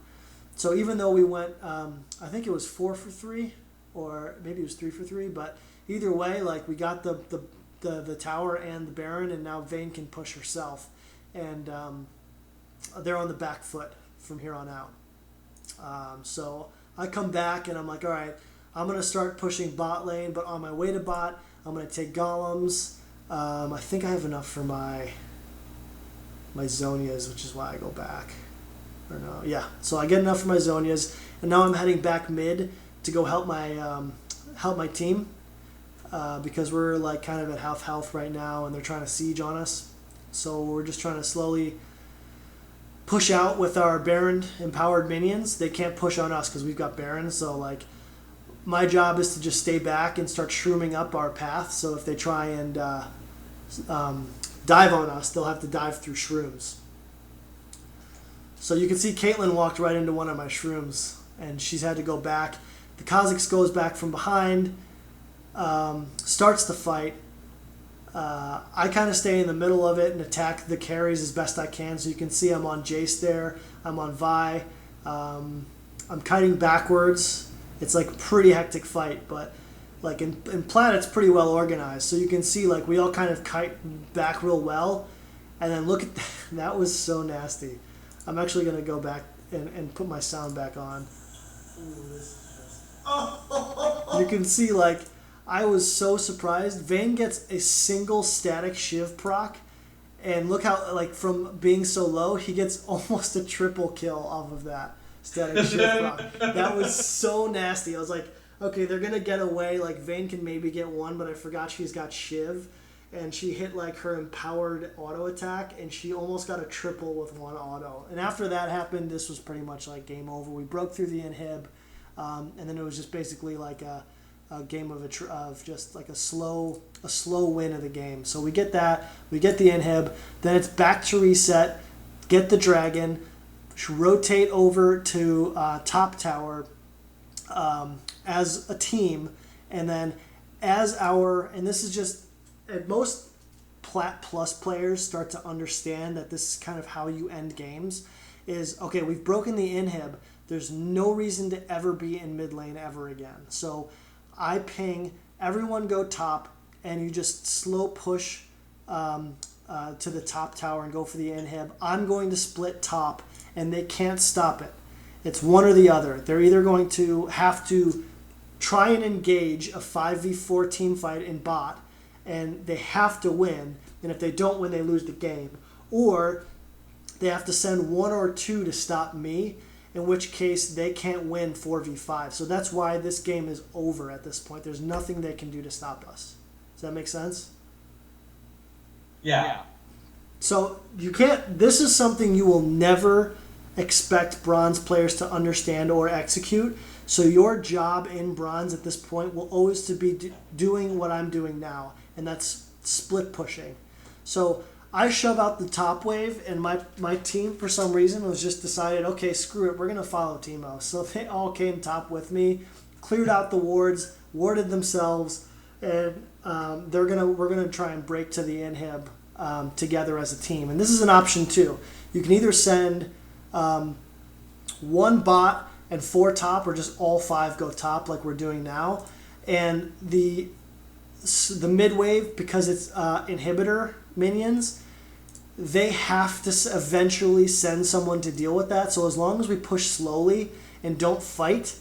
So even though we went, I think it was 4 for 3, or maybe it was 3 for 3, but either way, we got the tower and the Baron, and now Vayne can push herself, and they're on the back foot from here on out. So I come back and I'm like, all right, I'm gonna start pushing bot lane, but on my way to bot, I'm gonna take golems. I think I have enough for my Zonias, which is why I go back. Or no, yeah. So I get enough for my Zonias, and now I'm heading back mid to go help my team. Because we're kind of at half health right now, and they're trying to siege on us. So we're just trying to slowly push out with our Baron empowered minions. They can't push on us because we've got Baron. So my job is to just stay back and start shrooming up our path. So if they try and dive on us, they'll have to dive through shrooms. So you can see Caitlyn walked right into one of my shrooms, and she's had to go back. The Kha'Zix goes back from behind. Starts the fight. I kind of stay in the middle of it and attack the carries as best I can. So you can see I'm on Jace there. I'm on Vi. I'm kiting backwards. It's a pretty hectic fight, but in Plat it's pretty well organized. So you can see we all kind of kite back real well. And then look at that. That was so nasty. I'm actually going to go back and put my sound back on. You can see I was so surprised. Vayne gets a single static Shiv proc, and look how, from being so low, he gets almost a triple kill off of that static Shiv proc. That was so nasty. I was like, okay, they're going to get away. Vayne can maybe get one, but I forgot she's got Shiv, and she hit, her empowered auto attack, and she almost got a triple with one auto. And after that happened, this was pretty much, game over. We broke through the inhib, and then it was just basically, a game of just a slow win of the game. So we get that, we get the inhib, then it's back to reset, get the dragon, rotate over to top tower as a team, and then and this is just, at most Plat Plus players start to understand that this is kind of how you end games, is, okay, we've broken the inhib, there's no reason to ever be in mid lane ever again. So I ping, everyone go top, and you just slow push to the top tower and go for the inhib. I'm going to split top, and they can't stop it. It's one or the other. They're either going to have to try and engage a 5v4 team fight in bot, and they have to win, and if they don't win, they lose the game. Or they have to send one or two to stop me, in which case they can't win 4v5. So that's why this game is over at this point. There's nothing they can do to stop us. Does that make sense? Yeah. So this is something you will never expect bronze players to understand or execute. So your job in bronze at this point will always to be doing what I'm doing now, and that's split pushing. So I shove out the top wave, and my team, for some reason, was just decided, okay, screw it, we're going to follow Teemo. So they all came top with me, cleared out the wards, warded themselves, and we're gonna try and break to the inhib together as a team. And this is an option too. You can either send one bot and 4 top, or just all 5 go top like we're doing now. And the mid wave, because it's inhibitor minions, they have to eventually send someone to deal with that. So as long as we push slowly and don't fight,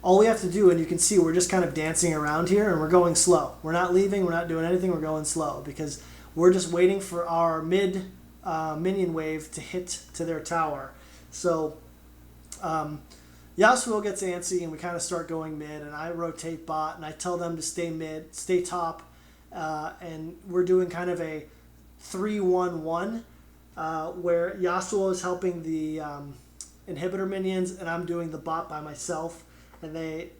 all we have to do, and you can see we're just kind of dancing around here and we're going slow. We're not leaving, we're not doing anything, we're going slow because we're just waiting for our mid minion wave to hit to their tower. So Yasuo gets antsy and we kind of start going mid, and I rotate bot and I tell them to stay mid, stay top, and we're doing kind of a 3-1-1 where Yasuo is helping the inhibitor minions and I'm doing the bot by myself, and they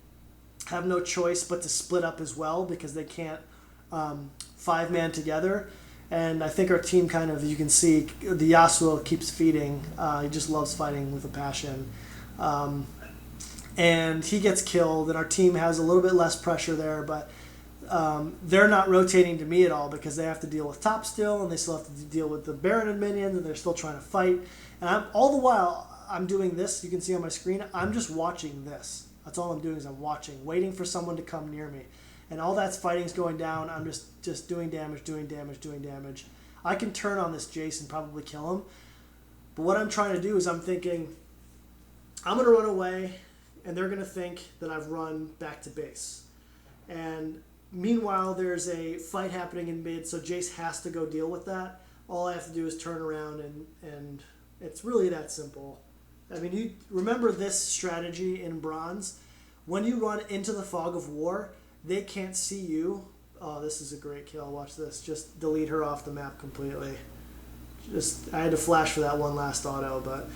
have no choice but to split up as well because they can't 5-man together. And I think our team kind of, you can see the Yasuo keeps feeding. He just loves fighting with a passion. And he gets killed, and our team has a little bit less pressure there, but they're not rotating to me at all because they have to deal with top still, and they still have to deal with the Baron and minions, and they're still trying to fight. And all the while I'm doing this, you can see on my screen, I'm just watching this. That's all I'm doing is I'm watching, waiting for someone to come near me. And all that's fighting's going down. I'm just doing damage, doing damage, doing damage. I can turn on this Jace and probably kill him. But what I'm trying to do is I'm thinking, I'm going to run away, and they're going to think that I've run back to base. And meanwhile, there's a fight happening in mid, so Jace has to go deal with that. All I have to do is turn around, and it's really that simple. I mean, you remember this strategy in Bronze. When you run into the fog of war, they can't see you. Oh, this is a great kill. Watch this. Just delete her off the map completely. I had to flash for that one last auto. But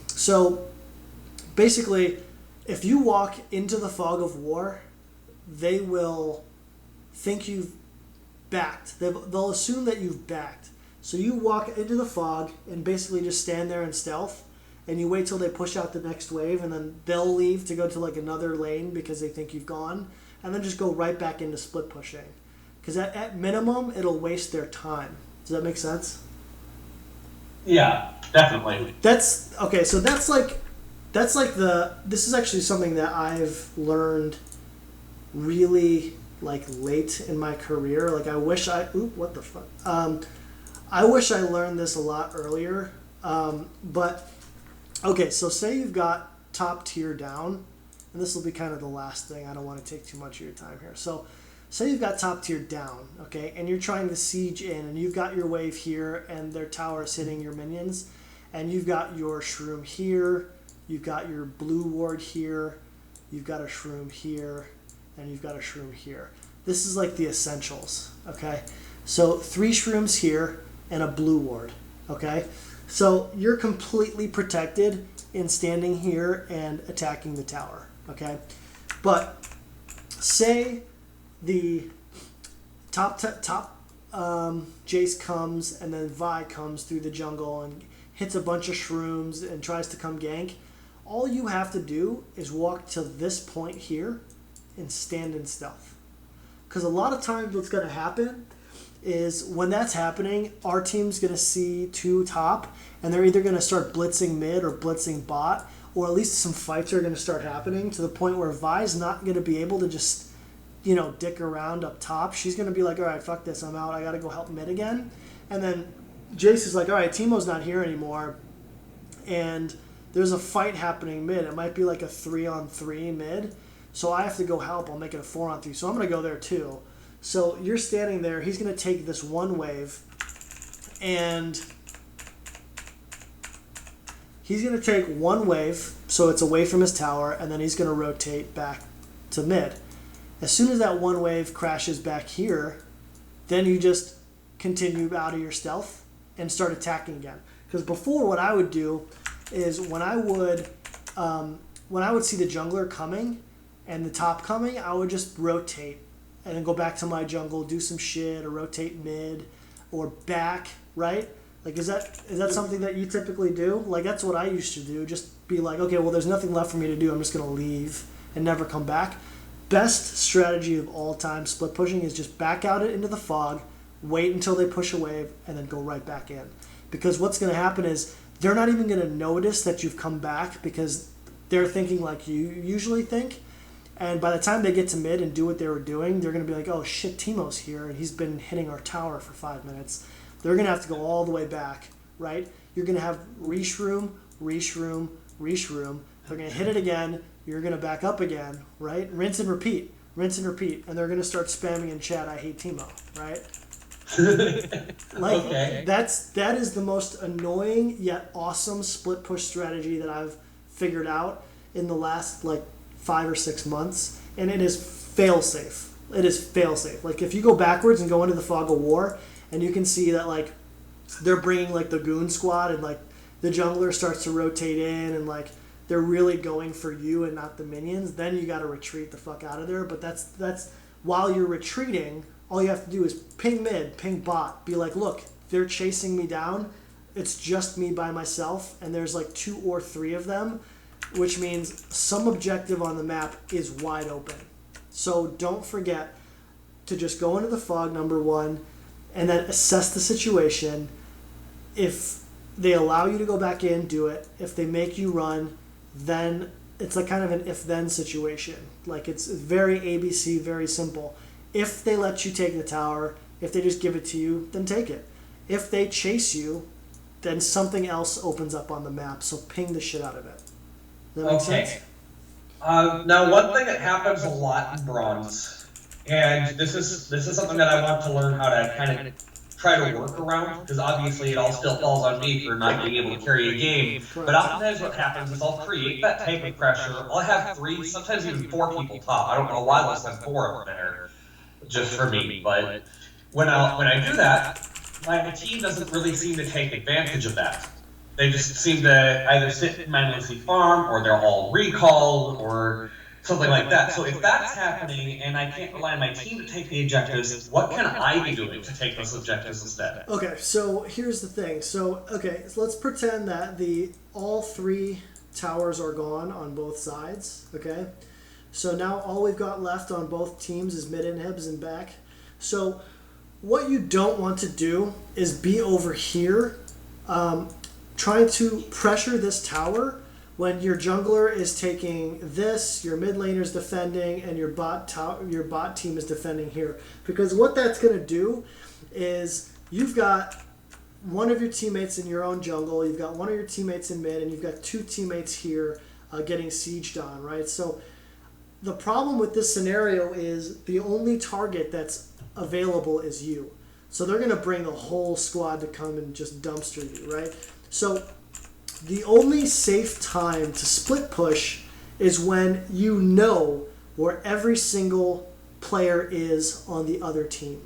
so basically, if you walk into the fog of war, they will think you've backed. They'll assume that you've backed. So you walk into the fog and basically just stand there in stealth, and you wait till they push out the next wave, and then they'll leave to go to like another lane because they think you've gone, and then just go right back into split pushing. Because at minimum, it'll waste their time. Does that make sense? Yeah, definitely. That's okay. So that's like this is actually something that I've learned really like late in my career. Like I wish what the fuck. I wish I learned this a lot earlier. But okay, so say you've got top tier down, and this will be kind of the last thing. I don't want to take too much of your time here. So say you've got top tier down, okay, and you're trying to siege in, and you've got your wave here, and their tower is hitting your minions, and you've got your shroom here, you've got your blue ward here, you've got a shroom here, and you've got a shroom here. This is like the essentials, okay? So 3 shrooms here and a blue ward, okay? So you're completely protected in standing here and attacking the tower, okay? But say the top Jace comes, and then Vi comes through the jungle and hits a bunch of shrooms and tries to come gank. All you have to do is walk to this point here and stand in stealth. Because a lot of times what's going to happen is when that's happening, our team's going to see 2 top, and they're either going to start blitzing mid or blitzing bot, or at least some fights are going to start happening to the point where Vi's not going to be able to just, dick around up top. She's going to be like, all right, fuck this, I'm out. I got to go help mid again. And then Jace is like, all right, Teemo's not here anymore. And there's a fight happening mid. It might be like a 3-on-3 mid. So I have to go help. I'll make it a 4-on-3. So I'm going to go there too. So you're standing there. He's going to take this one wave. And he's going to take one wave. So it's away from his tower. And then he's going to rotate back to mid. As soon as that one wave crashes back here, then you just continue out of your stealth and start attacking again. Because before, what I would do is when I would see the jungler coming and the top coming, I would just rotate and then go back to my jungle, do some shit, or rotate mid or back, right? Like, is that something that you typically do? Like, that's what I used to do. Just be like, okay, well, there's nothing left for me to do. I'm just going to leave and never come back. Best strategy of all time split pushing is just back out it into the fog, wait until they push a wave, and then go right back in. Because what's going to happen is they're not even going to notice that you've come back because they're thinking like you usually think. And by the time they get to mid and do what they were doing, they're going to be like, oh shit, Teemo's here, and he's been hitting our tower for 5 minutes. They're going to have to go all the way back, right? You're going to have Riche room. They're going to hit it again. You're going to back up again, right? Rinse and repeat. And they're going to start spamming in chat, I hate Teemo, right? Like, okay. That is the most annoying yet awesome split push strategy that I've figured out in the last, 5 or 6 months, and it is fail-safe. Like, if you go backwards and go into the Fog of War, and you can see that, they're bringing, the Goon Squad, and, the jungler starts to rotate in, and, they're really going for you and not the minions, then you gotta retreat the fuck out of there. But that's while you're retreating, all you have to do is ping mid, ping bot, be like, look, they're chasing me down, it's just me by myself, and there's, 2 or 3 of them, which means some objective on the map is wide open. So don't forget to just go into the fog, number one, and then assess the situation. If they allow you to go back in, do it. If they make you run, then it's kind of an if-then situation. It's very ABC, very simple. If they let you take the tower, if they just give it to you, then take it. If they chase you, then something else opens up on the map, so ping the shit out of it. Does that make sense? Now, one thing that happens a lot in Bronze, and this is something that I want to learn how to kind of try to work around, because obviously it all still falls on me for not being able to carry a game. But oftentimes what happens is I'll create that type of pressure. I'll have 3, sometimes even 4 people top. I don't know why there's 4 up there, just for me. But when I do that, my team doesn't really seem to take advantage of that. They just seem to either sit and mindlessly farm, or they're all recalled, or something like that. So if that's happening, and I can't rely on my team to take the objectives, what can I be doing to take those objectives instead? Okay, so here's the thing. So let's pretend that all 3 towers are gone on both sides, okay? So now all we've got left on both teams is mid inhibs and back. So what you don't want to do is be over here trying to pressure this tower when your jungler is taking this, your mid laner is defending, and your bot team is defending here. Because what that's going to do is you've got one of your teammates in your own jungle, you've got one of your teammates in mid, and you've got 2 teammates here getting sieged on, right? So the problem with this scenario is the only target that's available is you. So they're going to bring the whole squad to come and just dumpster you, right? So the only safe time to split push is when you know where every single player is on the other team.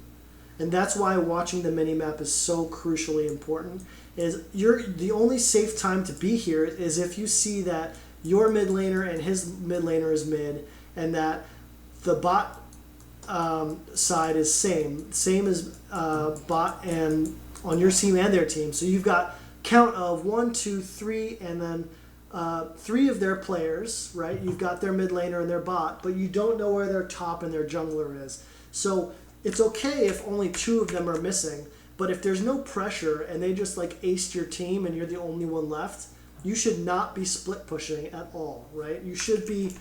And that's why watching the minimap is so crucially important. The only safe time to be here is if you see that your mid laner and his mid laner is mid, and that the bot side is same as bot and on your team and their team. So you've got count of 1, 2, 3, and then 3 of their players, right? You've got their mid laner and their bot, but you don't know where their top and their jungler is. So it's okay if only 2 of them are missing, but if there's no pressure and they just aced your team and you're the only one left, you should not be split pushing at all, right? You should be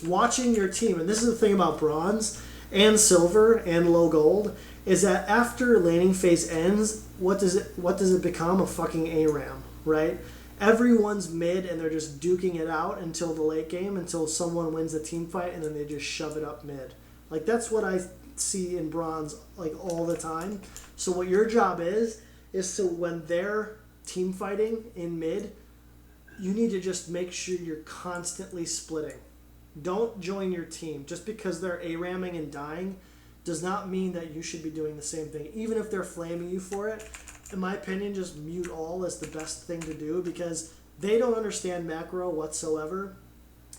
watching your team. And this is the thing about bronze and silver and low gold, is that after laning phase ends, what does it become? A fucking ARAM, right? Everyone's mid and they're just duking it out until the late game, until someone wins the team fight, and then they just shove it up mid. That's what I see in bronze all the time. So what your job is to, when they're team fighting in mid, you need to just make sure you're constantly splitting. Don't join your team. Just because they're ARAMing and dying does not mean that you should be doing the same thing. Even if they're flaming you for it, in my opinion, just mute all is the best thing to do, because they don't understand macro whatsoever,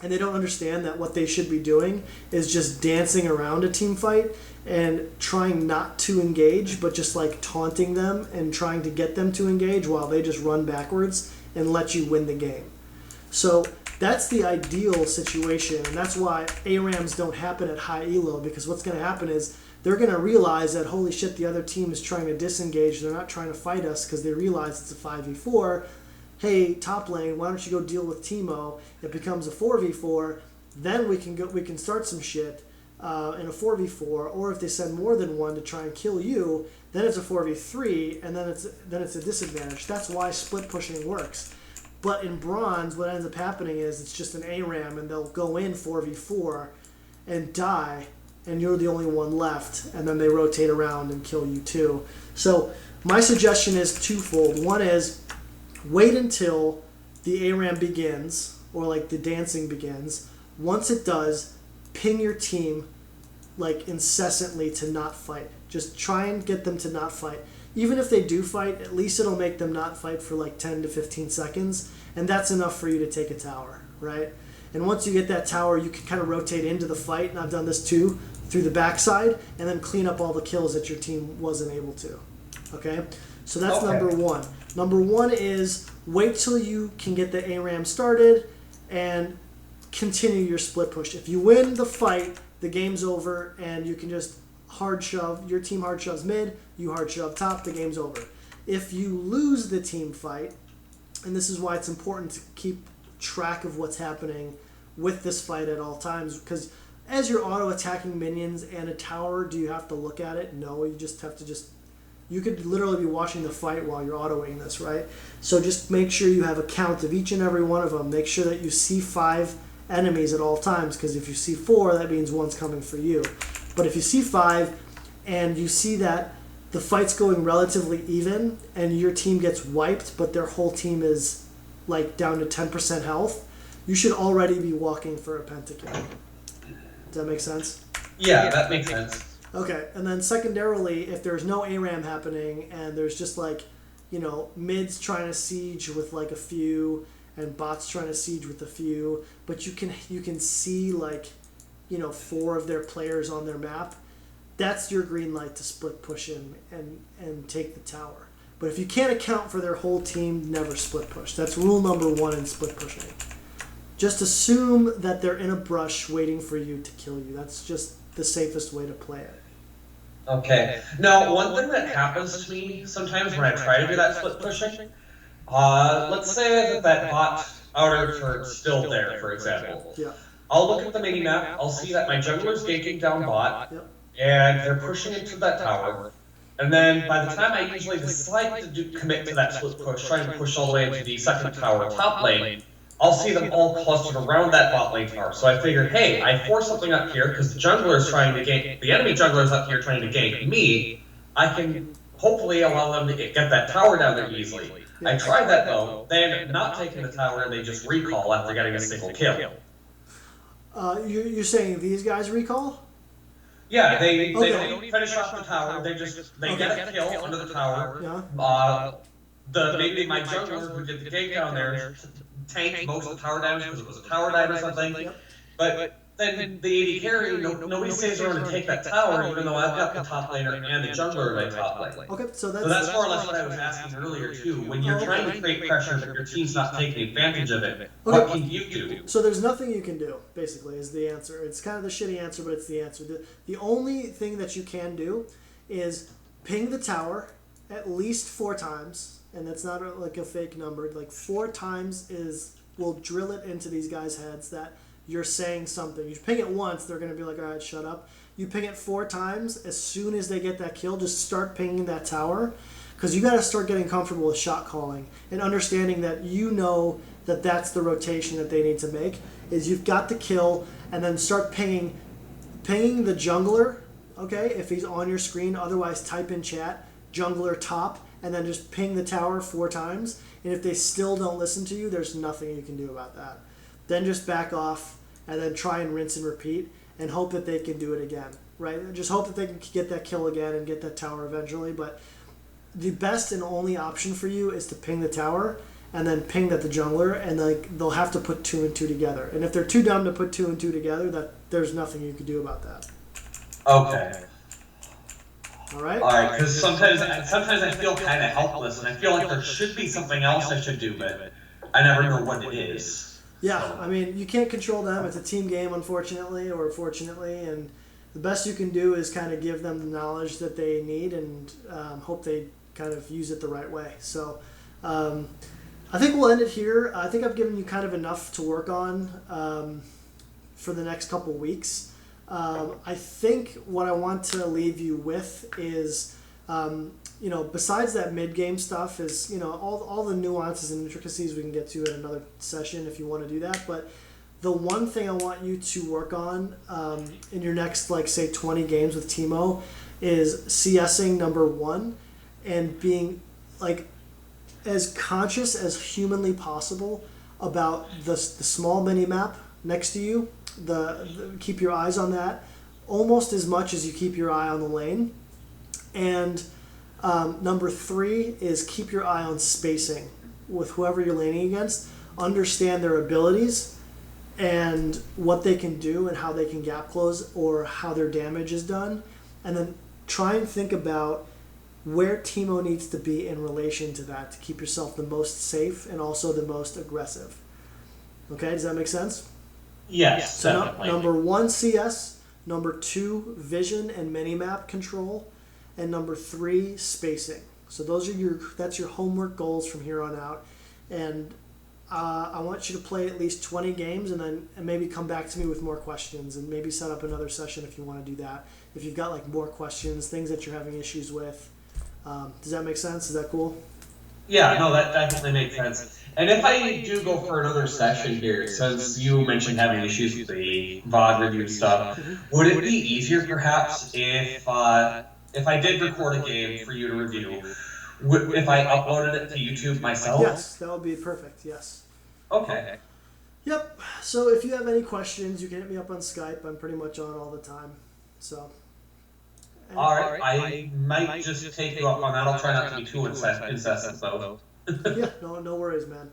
and they don't understand that what they should be doing is just dancing around a team fight and trying not to engage, but just taunting them and trying to get them to engage while they just run backwards and let you win the game. So That's the ideal situation, and that's why ARAMs don't happen at high elo, because what's going to happen is they're going to realize that, holy shit, the other team is trying to disengage. They're not trying to fight us because they realize it's a 5v4. Hey, top lane, why don't you go deal with Teemo? It becomes a 4v4. Then we can start some shit in a 4v4. Or if they send more than one to try and kill you, then it's a 4v3, and then it's a disadvantage. That's why split pushing works. But in bronze, what ends up happening is it's just an ARAM, and they'll go in 4v4 and die, and you're the only one left, and then they rotate around and kill you too. So my suggestion is twofold. One is wait until the ARAM begins, or like the dancing begins. Once it does, ping your team like incessantly to not fight. Just try and get them to not fight. Even if they do fight, at least it'll make them not fight for like 10 to 15 seconds, and that's enough for you to take a tower, right? And once you get that tower, you can kind of rotate into the fight, and I've done this too, through the backside, and then clean up all the kills that your team wasn't able to, okay? So that's number one. Number one is wait till you can get the ARAM started and continue your split push. If you win the fight, the game's over, and you can just hard shove, your team hard shoves mid, you hard shove top, the game's over. If you lose the team fight, and this is why it's important to keep track of what's happening with this fight at all times, because as you're auto-attacking minions and a tower, do you have to look at it? No, you just have to you could literally be watching the fight while you're autoing this, right? So just make sure you have a count of each and every one of them. Make sure that you see 5 enemies at all times, because if you see 4, that means one's coming for you. But if you see 5 and you see that the fight's going relatively even and your team gets wiped, but their whole team is like down to 10% health, you should already be walking for a pentakill. Does that make sense? Yeah, that makes sense. Okay, and then secondarily, if there's no ARAM happening and there's just like, mids trying to siege with like a few and bots trying to siege with a few, but you can see like, 4 of their players on their map, that's your green light to split push in and take the tower. But if you can't account for their whole team, never split push. That's rule number 1 in split pushing. Just assume that they're in a brush waiting for you to kill you. That's just the safest way to play it. Okay. Now, one thing that happens to me sometimes when I try to do that split pushing, let's say that bot outer is still there, for example. Yeah. I'll look at the mini map, I'll see that my jungler's ganking down bot, and they're pushing into that tower. And then by the time I usually decide to commit to that split push, trying to push all the way into the second tower top lane, I'll see them all clustered around that bot lane tower. So I figured, hey, I forced something up here because the jungler is trying to gank, the enemy jungler is up here trying to gank me. I can hopefully allow them to get that tower down there easily. I tried that though, they ended up not taking the tower and they just recall after getting a single kill. You're saying these guys recall? Yeah, they don't finish off the tower, they get a kill under the tower. Yeah. Maybe my jungler who did the gank down there tanked most of the tower damage because it was a tower dive or something. Yep. But then the AD carry, nobody stays around to take that tower, even though I've got the top laner and the jungler in my top lane. Okay, so that's more or less what I was asking earlier too. When you're trying to create pressure but your team's not taking advantage of it, what can you do? So there's nothing you can do, basically, is the answer. It's kind of the shitty answer, but it's the answer. The only thing that you can do is ping the tower at least 4 times, and that's not like a fake number. Like 4 times will drill it into these guys' heads that you're saying something. You ping it once, they're going to be like, all right, shut up. You ping it 4 times, as soon as they get that kill, just start pinging that tower, because you got to start getting comfortable with shot calling and understanding that that that's the rotation that they need to make, is you've got the kill, and then start pinging the jungler, okay, if he's on your screen. Otherwise, type in chat, jungler top, and then just ping the tower 4 times. And if they still don't listen to you, there's nothing you can do about that. Then just back off and then try and rinse and repeat and hope that they can do it again, right? Just hope that they can get that kill again and get that tower eventually. But the best and only option for you is to ping the tower and then ping the jungler, and they'll have to put 2 and 2 together. And if they're too dumb to put 2 and 2 together, there's nothing you can do about that. Okay. All right. All right. Because sometimes I feel kind of helpless, and I feel like there should be something else I should do, but I never know what it is. Yeah, So. I mean, you can't control them. It's a team game, unfortunately, or fortunately, and the best you can do is kind of give them the knowledge that they need and hope they kind of use it the right way. So I think we'll end it here. I think I've given you kind of enough to work on for the next couple weeks. I think what I want to leave you with is, besides that mid-game stuff is, all the nuances and intricacies we can get to in another session if you want to do that. But the one thing I want you to work on in your next, say, 20 games with Teemo is CSing number 1 and being, as conscious as humanly possible about the small mini-map next to you. Keep your eyes on that almost as much as you keep your eye on the lane. And number 3 is keep your eye on spacing with whoever you're laning against. Understand their abilities and what they can do and how they can gap close or how their damage is done. And then try and think about where Teemo needs to be in relation to that to keep yourself the most safe and also the most aggressive. Okay, does that make sense? Yes, So definitely. number 1, CS. Number 2, vision and minimap control. And number 3, spacing. So that's your homework goals from here on out. And I want you to play at least 20 games and maybe come back to me with more questions and maybe set up another session if you want to do that. If you've got more questions, things that you're having issues with. Does that make sense? Is that cool? Yeah, no, that definitely makes sense. And if I do go for another session here, since you mentioned having issues with the VOD review stuff, would it be easier perhaps if I did record a game for you to review, if I uploaded it to YouTube myself? Yes, that would be perfect, yes. Okay. Yep, so if you have any questions, you can hit me up on Skype. I'm pretty much on all the time, so... All right, I might just take you up on that. I'll try not to be too incessant, though. Yeah, no worries, man.